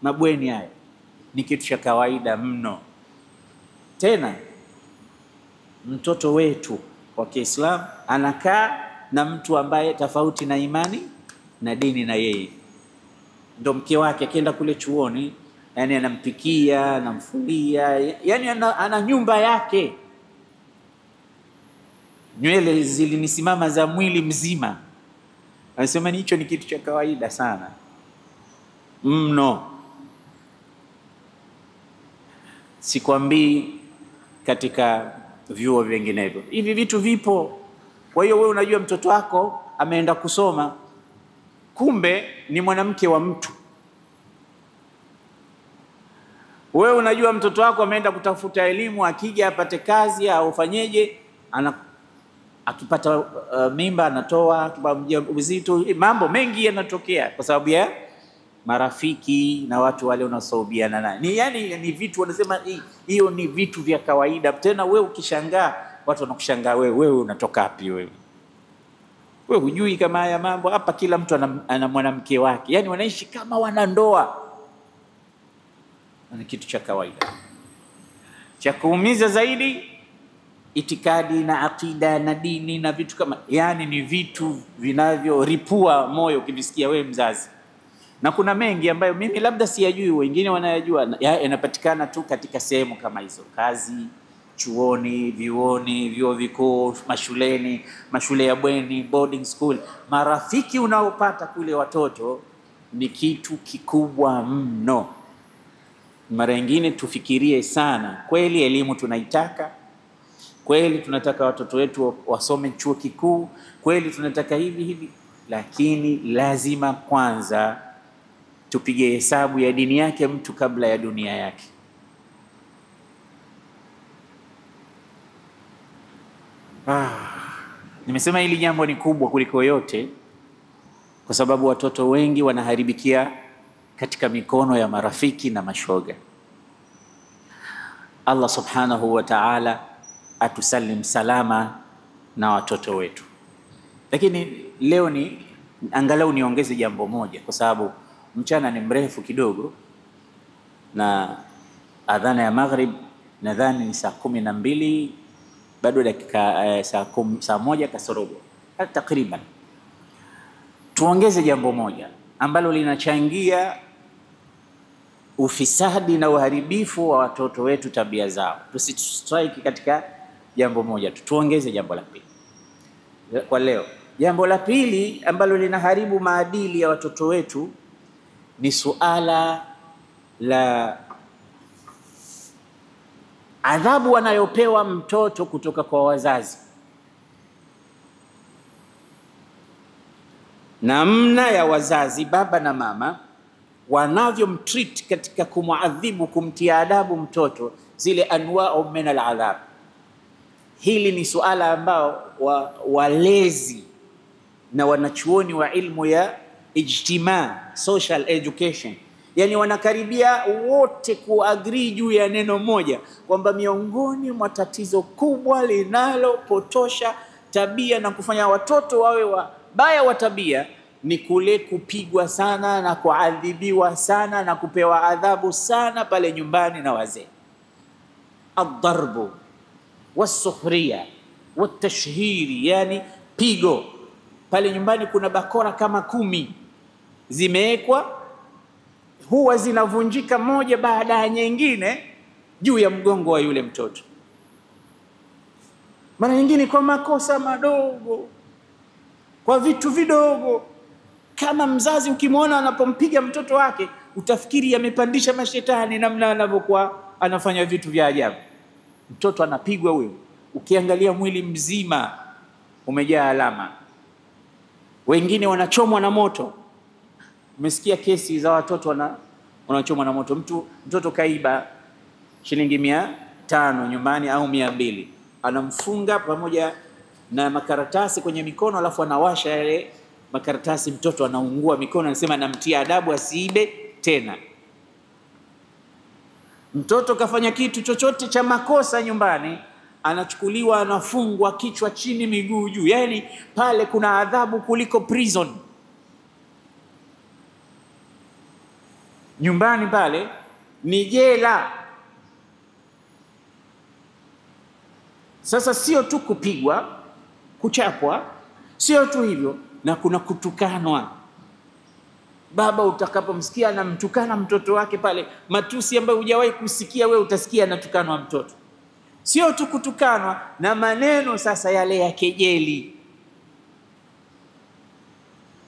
mabweni haya ni kitu cha kawaida mno. Tena mtoto wetu wa Kiislamu anakaa na mtu ambaye tofauti na imani na dini na yeye, ndo mke wake. Akienda kule chuoni, yani anampikia, anamfulia, yani ana nyumba yake. Nywele zilinisimama za mwili mzima. Anasema ni hicho ni kitu cha kawaida sana mno. Sikwambii katika vyuo vinginevyo hivi vitu vipo. Kwa hiyo wewe unajua mtoto wako ameenda kusoma, kumbe ni mwanamke wa mtu. Wewe unajua mtoto wako ameenda kutafuta elimu, akija apate kazi au fanyeje, akipata mimba anatoa, akipata uzito, mambo mengi yanatokea kwa sababu ya marafiki na watu wale unaosuhubiana naye. Ni vitu wanasema hiyo ni vitu vya kawaida. Tena wewe ukishangaa, watu wanakushangaa wewe unatoka wapi wewe? Wewe hujui kama haya mambo hapa kila mtu ana mwanamke wake. Yani wanaishi kama wanandoa. Ni kitu cha kawaida. Cha kuumiza zaidi, itikadi na akida na dini na vitu kama, yani ni vitu vinavyoripua moyo ukivisikia wewe mzazi. Na kuna mengi ambayo mimi labda siyajui, wengine wanayajua, yanapatikana tu katika sehemu kama hizo: kazi, chuoni, vyuoni, vyuo vikuu, mashuleni, mashule ya bweni, boarding school. Marafiki unaopata kule watoto ni kitu kikubwa mno. Mara nyingine tufikirie sana, kweli elimu tunaitaka, kweli tunataka watoto wetu wasome chuo kikuu, kweli tunataka hivi, lakini lazima kwanza tupige hesabu ya dini yake mtu kabla ya dunia yake. Nimesema hili jambo ni kubwa kuliko yote, kwa sababu watoto wengi wanaharibikia katika mikono ya marafiki na mashoga. Allah subhanahu wa ta'ala atusalim salama na watoto wetu. Lakini leo ni angalau niongeze jambo moja, kwa sababu mchana ni mrefu kidogo na adhana ya maghrib nadhani ni saa 12, bado dakika saa 1 kasorobo takriban. Tuongeze jambo moja ambalo linachangia ufisadi na uharibifu wa watoto wetu tabia zao. Tusistrike katika jambo moja tu, tuongeze jambo la pili kwa leo. Jambo la pili ambalo linaharibu maadili ya watoto wetu ni suala la adhabu wanayopewa mtoto kutoka kwa wazazi. Namna ya wazazi, baba na mama, wanavyomtreat katika kumuadhibu, kumtia adabu mtoto, zile anwa'u min al-adhab. Hili ni suala ambao walezi na wanachuoni wa ilmu ya ijtima, social education, yani wanakaribia wote kuagree juu ya neno moja, kwamba miongoni mwa tatizo kubwa linalopotosha tabia na kufanya watoto wawe wabaya wa tabia ni kule kupigwa sana na kuadhibiwa sana na kupewa adhabu sana pale nyumbani na wazee. Ad-darbu was-sukhriya wat-tashhiri, yani pigo. Pale nyumbani kuna bakora kama 10 zimeekwa, huwa zinavunjika moja baada ya nyingine juu ya mgongo wa yule mtoto. Mara nyingine kwa makosa madogo, kwa vitu vidogo. Kama mzazi ukimwona anapompiga mtoto wake, utafikiri amepandisha mashetani namna anavyokuwa anafanya vitu vya ajabu. Mtoto anapigwa huyo, ukiangalia mwili mzima umejaa alama. Wengine wanachomwa na moto. Umesikia kesi za watoto wanachomwa na moto. Mtoto kaiba shilingi 500 nyumbani au 200, anamfunga pamoja na makaratasi kwenye mikono, alafu anawasha yale makaratasi, mtoto anaungua mikono, anasema namtia adabu asiibe tena. Mtoto kafanya kitu chochote cha makosa nyumbani, anachukuliwa, anafungwa kichwa chini miguu juu. Yani pale kuna adhabu kuliko prison. Nyumbani pale ni jela. Sasa sio tu kupigwa, kuchapwa, sio tu hivyo, na kuna kutukanwa. Baba utakapomsikia anamtukana mtoto wake pale, matusi ambayo hujawahi kusikia wewe, utasikia anatukanwa mtoto. Sio tu kutukanwa, na maneno sasa yale ya kejeli.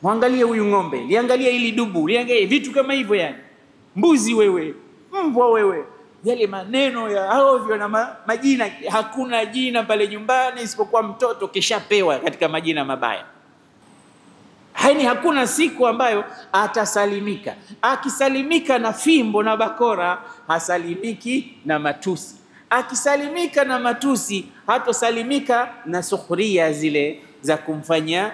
Muangalie huyu ng'ombe, liangalie ili dubu, liangalie vitu kama hivyo, yani mbuzi wewe, mbwa wewe, yale maneno ya ovyo na majina. Hakuna jina pale nyumbani isipokuwa mtoto kishapewa katika majina mabaya. Haini, hakuna siku ambayo atasalimika. Akisalimika na fimbo na bakora, hasalimiki na matusi. Akisalimika na matusi, hatosalimika na sukhria zile za kumfanya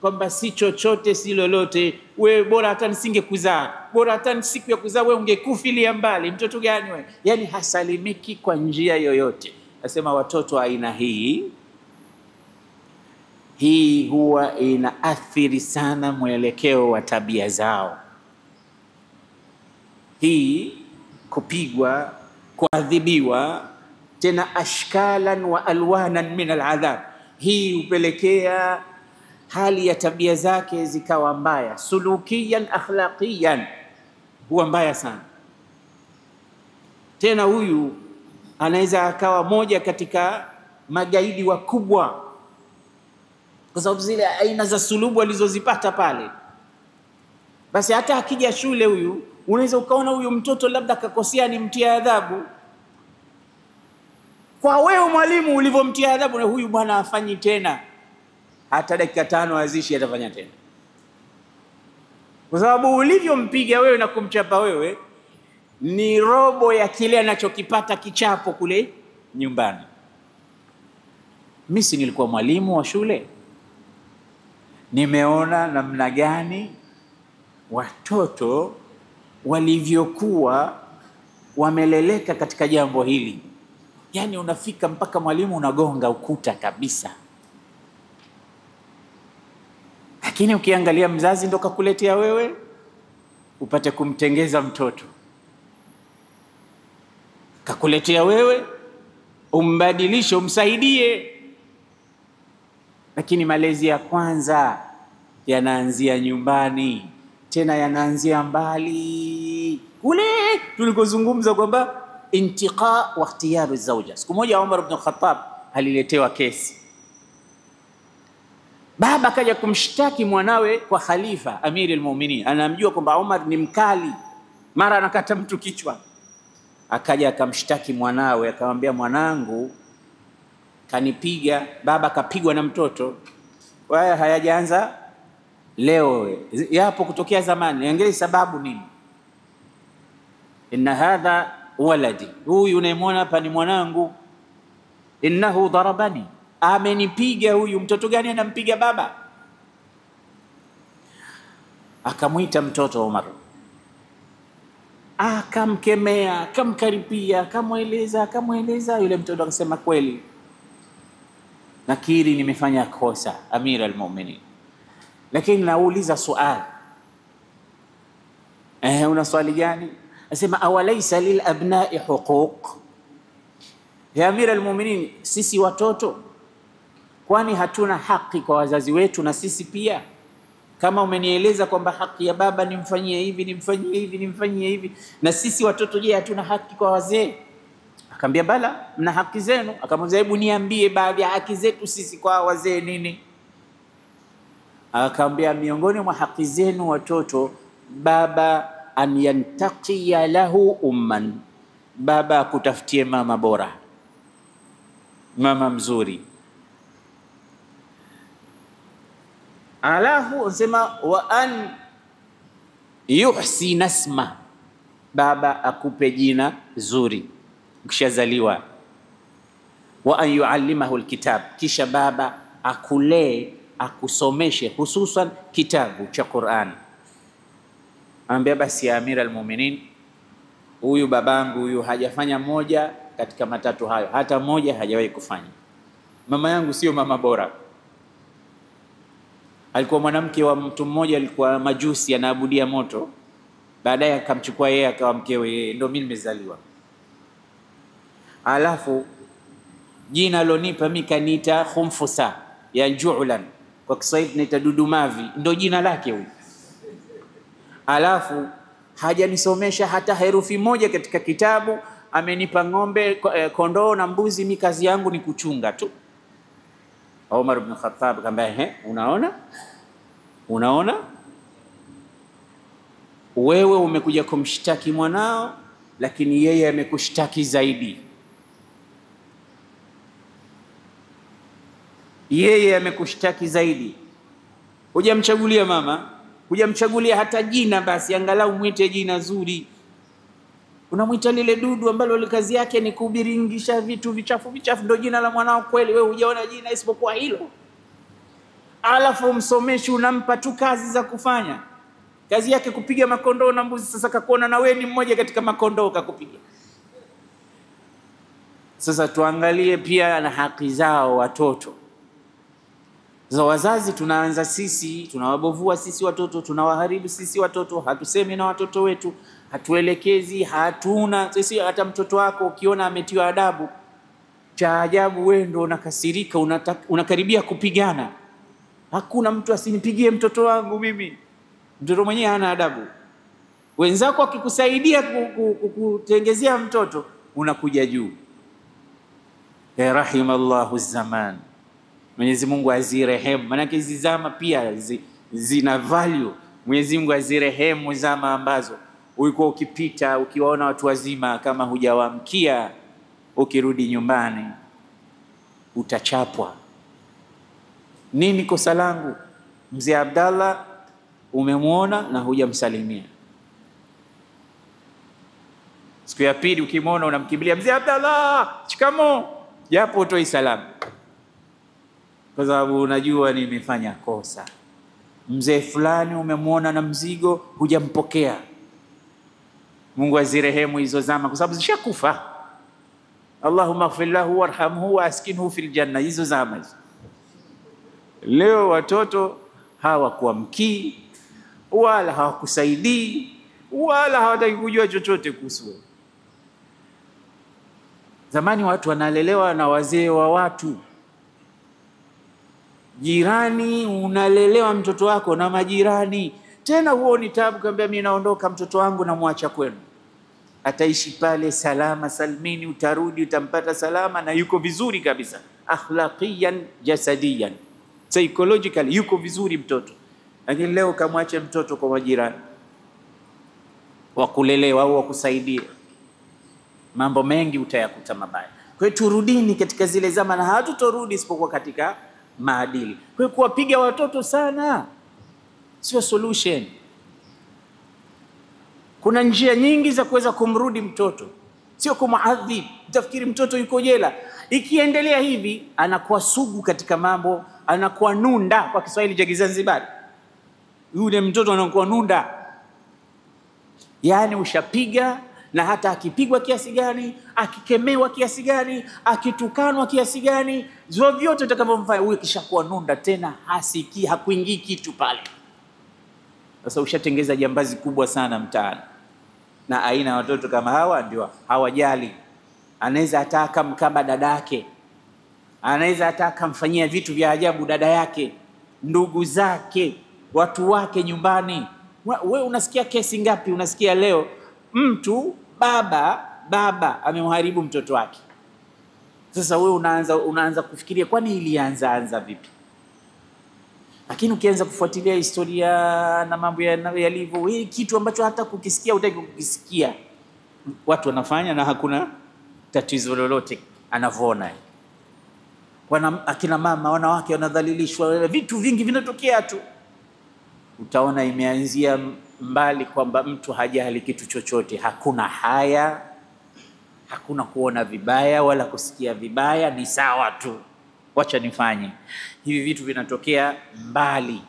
kwamba si chochote si lolote, wewe bora hata nisingekuzaa, bora hata siku ya kuzaa wewe ungekufilia mbali, mtoto gani wewe? Yani hasalimiki kwa njia yoyote. Nasema watoto aina hii huwa inaathiri sana mwelekeo wa tabia zao. Hii kupigwa, kuadhibiwa, tena ashkalan wa alwanan min aladhab. Hii hupelekea hali ya tabia zake zikawa mbaya, sulukiyan akhlaqiyan, huwa mbaya sana. Tena huyu anaweza akawa moja katika magaidi wakubwa, kwa sababu zile aina za sulubu alizozipata pale. Basi hata akija shule huyu, unaweza ukaona huyu mtoto labda akakosea, ni mtia adhabu. Kwa wewe mwalimu ulivyomtia adhabu, na huyu bwana afanyi tena, hata dakika 5 azishi atafanya tena, kwa sababu ulivyompiga wewe na kumchapa wewe ni robo ya kile anachokipata kichapo kule nyumbani. Mimi nilikuwa mwalimu wa shule, nimeona namna gani watoto walivyokuwa wameleleka katika jambo hili. Yani unafika mpaka mwalimu unagonga ukuta kabisa. Lakini ukiangalia mzazi ndo kakuletea wewe upate kumtengeza mtoto, kakuletea wewe umbadilishe, umsaidie. Lakini malezi ya kwanza yanaanzia nyumbani, tena yanaanzia mbali kule tulikozungumza kwamba intiqa wa ikhtiyar zawja. Siku moja Umar ibn Khattab aliletewa kesi, baba kaja kumshtaki mwanawe kwa khalifa Amiri al-Mu'minin, anamjua kwamba Umar ni mkali, mara anakata mtu kichwa. Akaja akamshtaki mwanawe, akamwambia mwanangu kanipiga, baba kapigwa na mtoto. Waya hayajaanza leo, yapo kutokea zamani. Angalia sababu nini? Inna hadha waladi, huyu unayemwona hapa ni mwanangu. Innahu darabani, amenipiga huyu. Mtoto gani anampiga baba? Akamwita mtoto Umar, akamkemea, akamkaripia, akamweleza. Yule mtoto akasema kweli, nakiri nimefanya kosa Amir al-Mu'minin, lakini nauliza swali. Una swali gani? Asema awalaysa lil abna'i huquq, ya Amir al-Mu'minin, sisi watoto kwani hatuna haki kwa wazazi wetu na sisi pia? Kama umenieleza kwamba haki ya baba nimfanyie hivi, nimfanyie hivi, na sisi watoto je, hatuna haki kwa wazee? Akamwambia bala, mna haki zenu. Akamwambia hebu niambie baadhi ya haki zetu sisi kwa wazee nini? Akamwambia miongoni mwa haki zenu watoto, baba an yantaqiya lahu umman, baba akutafutie mama bora, mama mzuri. Alafu usema wa an yuhsina isma, baba akupe jina zuri ukishazaliwa. Wa an yuallimahu alkitab, kisha baba akulee, akusomeshe hususan kitabu cha Qur'an. Anambia basi ya Amir al-Mu'minin, huyu babangu huyu hajafanya moja katika matatu hayo, hata moja hajawahi kufanya. Mama yangu sio mama bora, alikuwa mwanamke wa mtu mmoja, alikuwa majusi, anaabudia moto. Baadaye akamchukua yeye akawa mkewe yeye, ndio mimi nimezaliwa. Alafu jina alonipa mimi kaniita Khumfusa ya Ju'lan, kwa Kiswahili naita dudumavi, ndio jina lake huyu. Alafu hajanisomesha hata herufi moja katika kitabu, amenipa ng'ombe, kondoo na mbuzi, mimi kazi yangu ni kuchunga tu. Umar ibn Khattab akamwambia unaona wewe umekuja kumshtaki mwanao, lakini yeye amekushtaki zaidi. Yeye amekushtaki zaidi. Hujamchagulia mama, hujamchagulia hata jina, basi angalau mwite jina zuri. Unamwita lile dudu ambalo kazi yake ni kubiringisha vitu vichafu, ndio jina la mwanao kweli? Wewe hujaona jina isipokuwa hilo. Alafu msomeshi unampa tu kazi za kufanya, kazi yake kupiga makondoo na mbuzi. Sasa kakuona na wewe ni mmoja katika makondoo, kakupiga. Sasa tuangalie pia na haki zao watoto. Sasa wazazi tunaanza sisi, tunawabovua sisi watoto, tunawaharibu sisi watoto, hatusemi na watoto wetu, hatuelekezi, hatuna sisi. Hata mtoto wako ukiona ametiwa adabu, Cha ajabu wewe ndio unakasirika, unakaribia kupigana. Hakuna mtu asinipigie mtoto wangu mimi. Mtoto mwenyewe hana adabu. Wenzako wakikusaidia kutengezea mtoto, unakuja juu. Ya rahimallahu zaman. Mwenyezi Mungu azirehemu. Maana hizi zama pia zina value. Mwenyezi Mungu azirehemu zama ambazo ulikuwa ukipita ukiwaona watu wazima kama hujawaamkia, ukirudi nyumbani utachapwa. Nini kosa langu? Mzee Abdallah umemwona na hujamsalimia. Siku ya pili ukimwona unamkimbilia, Mzee Abdallah, shikamo, japo utoi salamu, kwa sababu unajua nimefanya kosa. Mzee fulani umemwona na mzigo, hujampokea. Mungu azirehemu hizo zama, kwa sababu zishakufa. Allahumma ighfir lahu warhamhu wa askinhu fil janna. Hizo zama hizo. Leo watoto hawakuamkii wala hawakusaidii wala hawataki kujua chochote kuhusu. Zamani watu wanalelewa na wazee wa watu. Jirani, unalelewa mtoto wako na majirani. Tena huo ni tabu, kaambia mimi naondoka, mtoto wangu namwacha kwenu. Ataishi pale salama salmini, utarudi utampata salama na yuko vizuri kabisa. Akhlaqiyan, jasadiyan, psychologically yuko vizuri mtoto. Lakini leo kamwache mtoto kwa majirani wakulelewa au wakusaidia, mambo mengi utayakuta mabaya. Kwa hiyo turudini katika zile zama, na hatutorudi isipokuwa katika maadili. Kwa hiyo kuwapiga watoto sana sio solution. Kuna njia nyingi za kuweza kumrudi mtoto, sio kumuadhibu. Utafikiri mtoto yuko jela. Ikiendelea hivi anakuwa sugu katika mambo, anakuwa nunda kwa Kiswahili cha Kizanzibari. Yule mtoto anakuwa nunda. Yaani ushapiga, na hata akipigwa kiasi gani, akikemewa kiasi gani, akitukanwa kiasi gani, vyote utakavyomfanya uwe kishakuwa nunda, tena hasikii, hakuingii kitu pale. Sasa ushatengeza jambazi kubwa sana mtaani. Na aina watoto kama hawa ndio hawajali. Anaweza ataka mkaba dada yake, anaweza ataka mfanyia vitu vya ajabu dada yake, ndugu zake, watu wake nyumbani. Wewe unasikia kesi ngapi? Unasikia leo mtu baba amemharibu mtoto wake. Sasa wewe unaanza kufikiria kwani ilianza vipi? Lakini ukianza kufuatilia historia na mambo yalivyo, hii kitu ambacho hata kukisikia hutaki kukisikia, watu wanafanya na hakuna tatizo lolote anavyoona. Akina mama, wanawake wanadhalilishwa, vitu vingi vinatokea tu. Utaona imeanzia mbali kwamba mtu hajali kitu chochote, hakuna haya, hakuna kuona vibaya wala kusikia vibaya, ni sawa tu, wacha nifanye. Hivi vitu vinatokea mbali.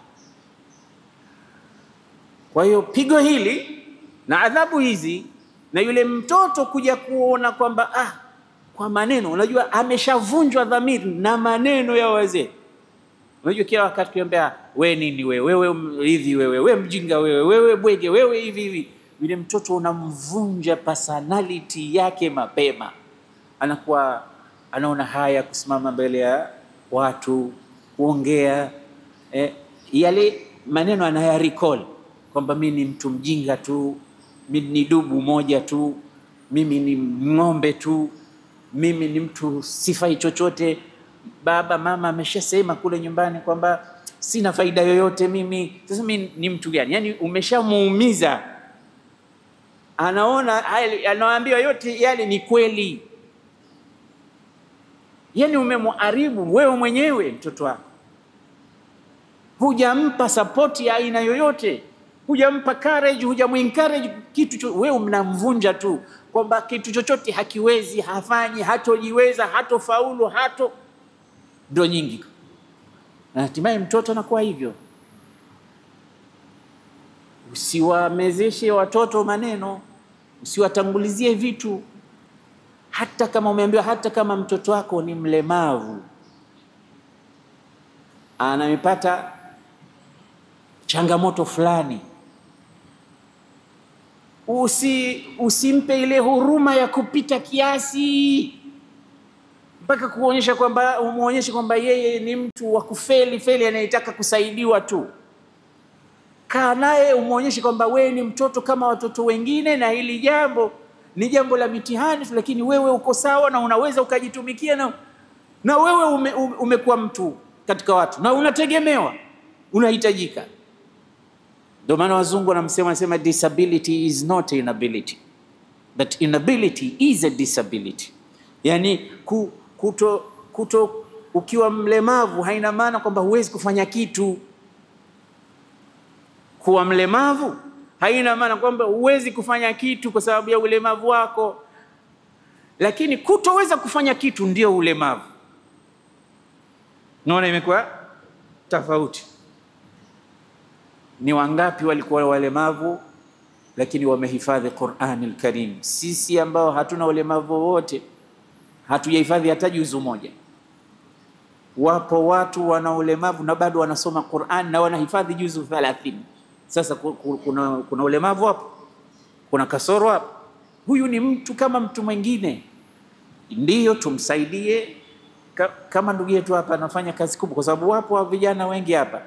Kwa hiyo pigo hili na adhabu hizi, na yule mtoto kuja kuona kwamba kwa maneno, unajua ameshavunjwa dhamiri na maneno ya wazee. Unajua kila wakati kiambia wewe nini, wewe hivi, wewe mjinga, wewe bwege, wewe hivi, yule mtoto unamvunja personality yake mapema. Anakuwa anaona haya kusimama mbele ya watu kuongea, yale maneno anaya recall kwamba mimi ni mtu mjinga tu, mimi ni dubu moja tu, mimi ni ng'ombe tu, mimi ni mtu sifai chochote. Baba mama ameshasema kule nyumbani kwamba sina faida yoyote mimi. Sasa mimi ni mtu gani? Yani umeshamuumiza. Anaona anaambiwa yote yale ni kweli. Yani umemharibu wewe mwenyewe mtoto wako. Hujampa support ya aina yoyote, hujampa courage, hujamuencourage kitu wewe mnamvunja tu kwamba kitu chochote hakiwezi, hafanyi, hatojiweza, hatofaulu, ndo nyingi. Na hatimaye mtoto anakuwa hivyo. Usiwamezeshe watoto maneno, usiwatangulizie vitu. Hata kama umeambiwa, hata kama mtoto wako ni mlemavu, anamepata changamoto fulani, usimpe ile huruma ya kupita kiasi mpaka kuonyesha kwamba umuonyeshe kwamba yeye ni mtu wa kufeli anayetaka kusaidiwa tu. Kaa naye umuonyeshe kwamba wewe ni mtoto kama watoto wengine, na hili jambo ni jambo la mitihani, lakini wewe uko sawa na unaweza ukajitumikia, na wewe umekuwa mtu katika watu na unategemewa, unahitajika. Ndio maana wazungu wanasema disability is not inability, but inability is a disability. Yani ukiwa mlemavu haina maana kwamba huwezi kufanya kitu. Kuwa mlemavu haina maana kwamba huwezi kufanya kitu kwa sababu ya ulemavu wako, lakini kutoweza kufanya kitu ndio ulemavu. Naona imekuwa tofauti. Ni wangapi walikuwa walemavu lakini wamehifadhi Qur'an al-Karim? Sisi ambao hatuna ulemavu wote hatujahifadhi hata juzu moja. Wapo watu wana ulemavu na bado wanasoma Qur'an na wanahifadhi juzu 30. Sasa kuna ulemavu hapo? Kuna kasoro hapo? Huyu ni mtu kama mtu mwingine. Ndiyo tumsaidie, kama ndugu yetu hapa anafanya kazi kubwa, kwa sababu wapo vijana wengi hapa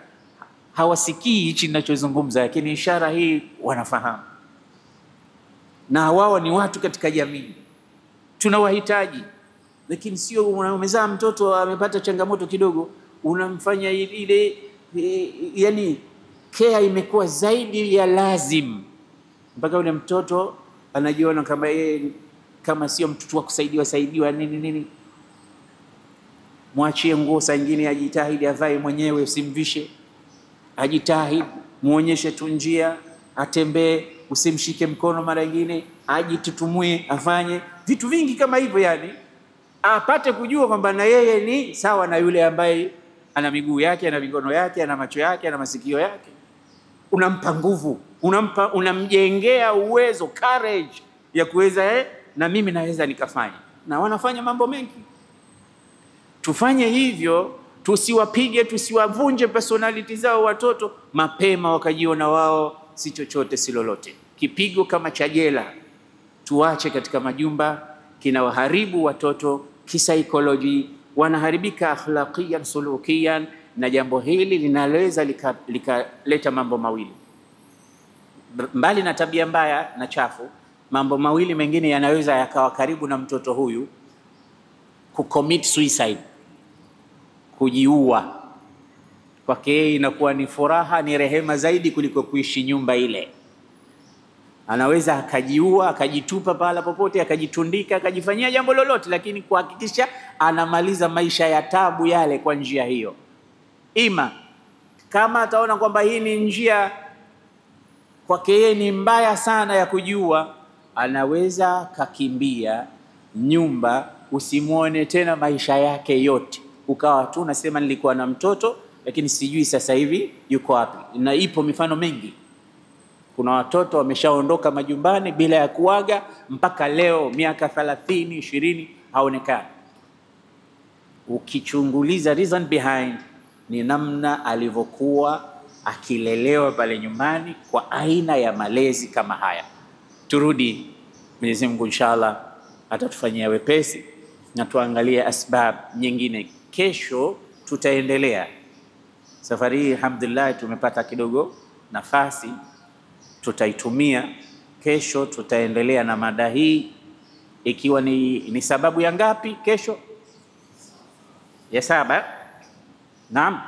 hawasikii hichi ninachozungumza, lakini ishara hii wanafahamu. Na wao ni watu katika jamii, tunawahitaji. Lakini sio umezaa mtoto amepata changamoto kidogo unamfanya ile, yani care imekuwa zaidi ya lazim, mpaka yule mtoto anajiona kama yeye kama sio mtoto wa kusaidiwa nini. Mwachie nguo saa nyingine ajitahidi avae mwenyewe, usimvishe. Ajitahidi, muonyeshe tu njia, atembee, usimshike mkono mara nyingine, ajitutumue, afanye vitu vingi kama hivyo, yani apate kujua kwamba na yeye ni sawa na yule ambaye ana miguu yake, ana mikono yake, ana macho yake, ana masikio yake. Unampa nguvu, unamjengea uwezo, courage ya kuweza na mimi naweza nikafanya. Na wanafanya mambo mengi. Tufanye hivyo, tusiwapige, tusiwavunje personality zao watoto mapema wakajiona wao si chochote si lolote. Kipigo kama cha jela tuache katika majumba, kinawaharibu watoto kisaikolojia, wanaharibika akhlaqiyan sulukiyan, na jambo hili linaweza likaleta mambo mawili. Mbali na tabia mbaya na chafu, mambo mawili mengine yanaweza yakawa karibu na mtoto huyu: kucommit suicide, kujiua. Kwake yeye inakuwa ni furaha, ni rehema zaidi kuliko kuishi nyumba ile. Anaweza akajiua, akajitupa pahala popote, akajitundika, akajifanyia jambo lolote, lakini kuhakikisha anamaliza maisha ya tabu yale kwa njia hiyo. Ima kama ataona kwamba hii ni njia kwake yeye ni mbaya sana ya kujiua, anaweza kakimbia nyumba, usimuone tena maisha yake yote. Ukawa tu unasema nilikuwa na mtoto lakini sijui sasa hivi yuko wapi. Na ipo mifano mingi. Kuna watoto wameshaondoka majumbani bila ya kuaga mpaka leo, miaka 30, 20 haonekani. Ukichunguliza reason behind ni namna alivyokuwa akilelewa pale nyumbani kwa aina ya malezi kama haya. Turudi, Mwenyezi Mungu inshallah atatufanyia wepesi na tuangalie asbab nyingine. Kesho tutaendelea. Safari hii alhamdulillah tumepata kidogo nafasi, tutaitumia. Kesho tutaendelea na mada hii, ikiwa ni sababu ya ngapi kesho? Ya 7. Naam.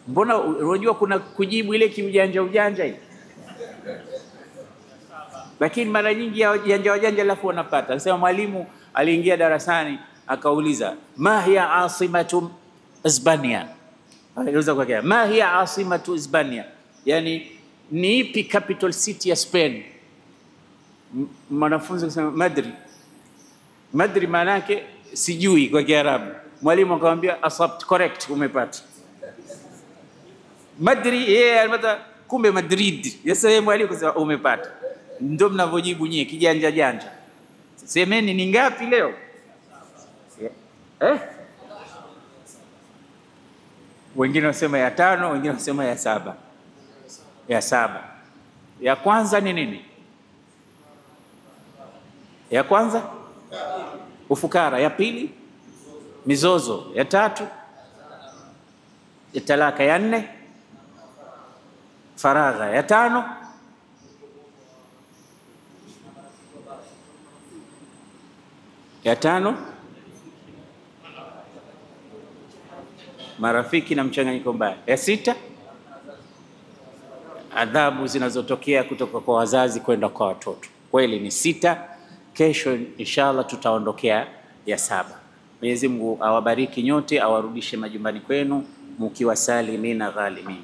Mbona unajua kuna kujibu ile kiujanja hii? Lakini mara nyingi ya ujanja alafu wanapata. Anasema mwalimu aliingia darasani akauliza, ma hiya asimatu Hispania? Aliuliza kwa kiasi, ma hiya asimatu Hispania? Yani ni ipi capital city ya Spain? Mwanafunzi akasema Madrid maana yake sijui kwa Kiarabu. Mwalimu akamwambia asabt, correct, umepata. Madrid yeye alipata, kumbe Madrid. Yeye mwalimu akasema umepata. Ndio mnavojibu nyie kijanja. Semeni ni ngapi leo? Wengine wasema ya 5, wengine wasema ya 7. Ya 7. Ya kwanza ni nini? Ya kwanza ufukara. Ya pili mizozo. Ya tatu ya talaka. Ya nne faragha. Ya tano marafiki na mchanganyiko mbaya. Ya sita adhabu zinazotokea kutoka kwa wazazi kwenda kwa watoto. Kweli ni sita. Kesho inshallah tutaondokea ya saba. Mwenyezi Mungu awabariki nyote, awarudishe majumbani kwenu mkiwa salimina ghalimin.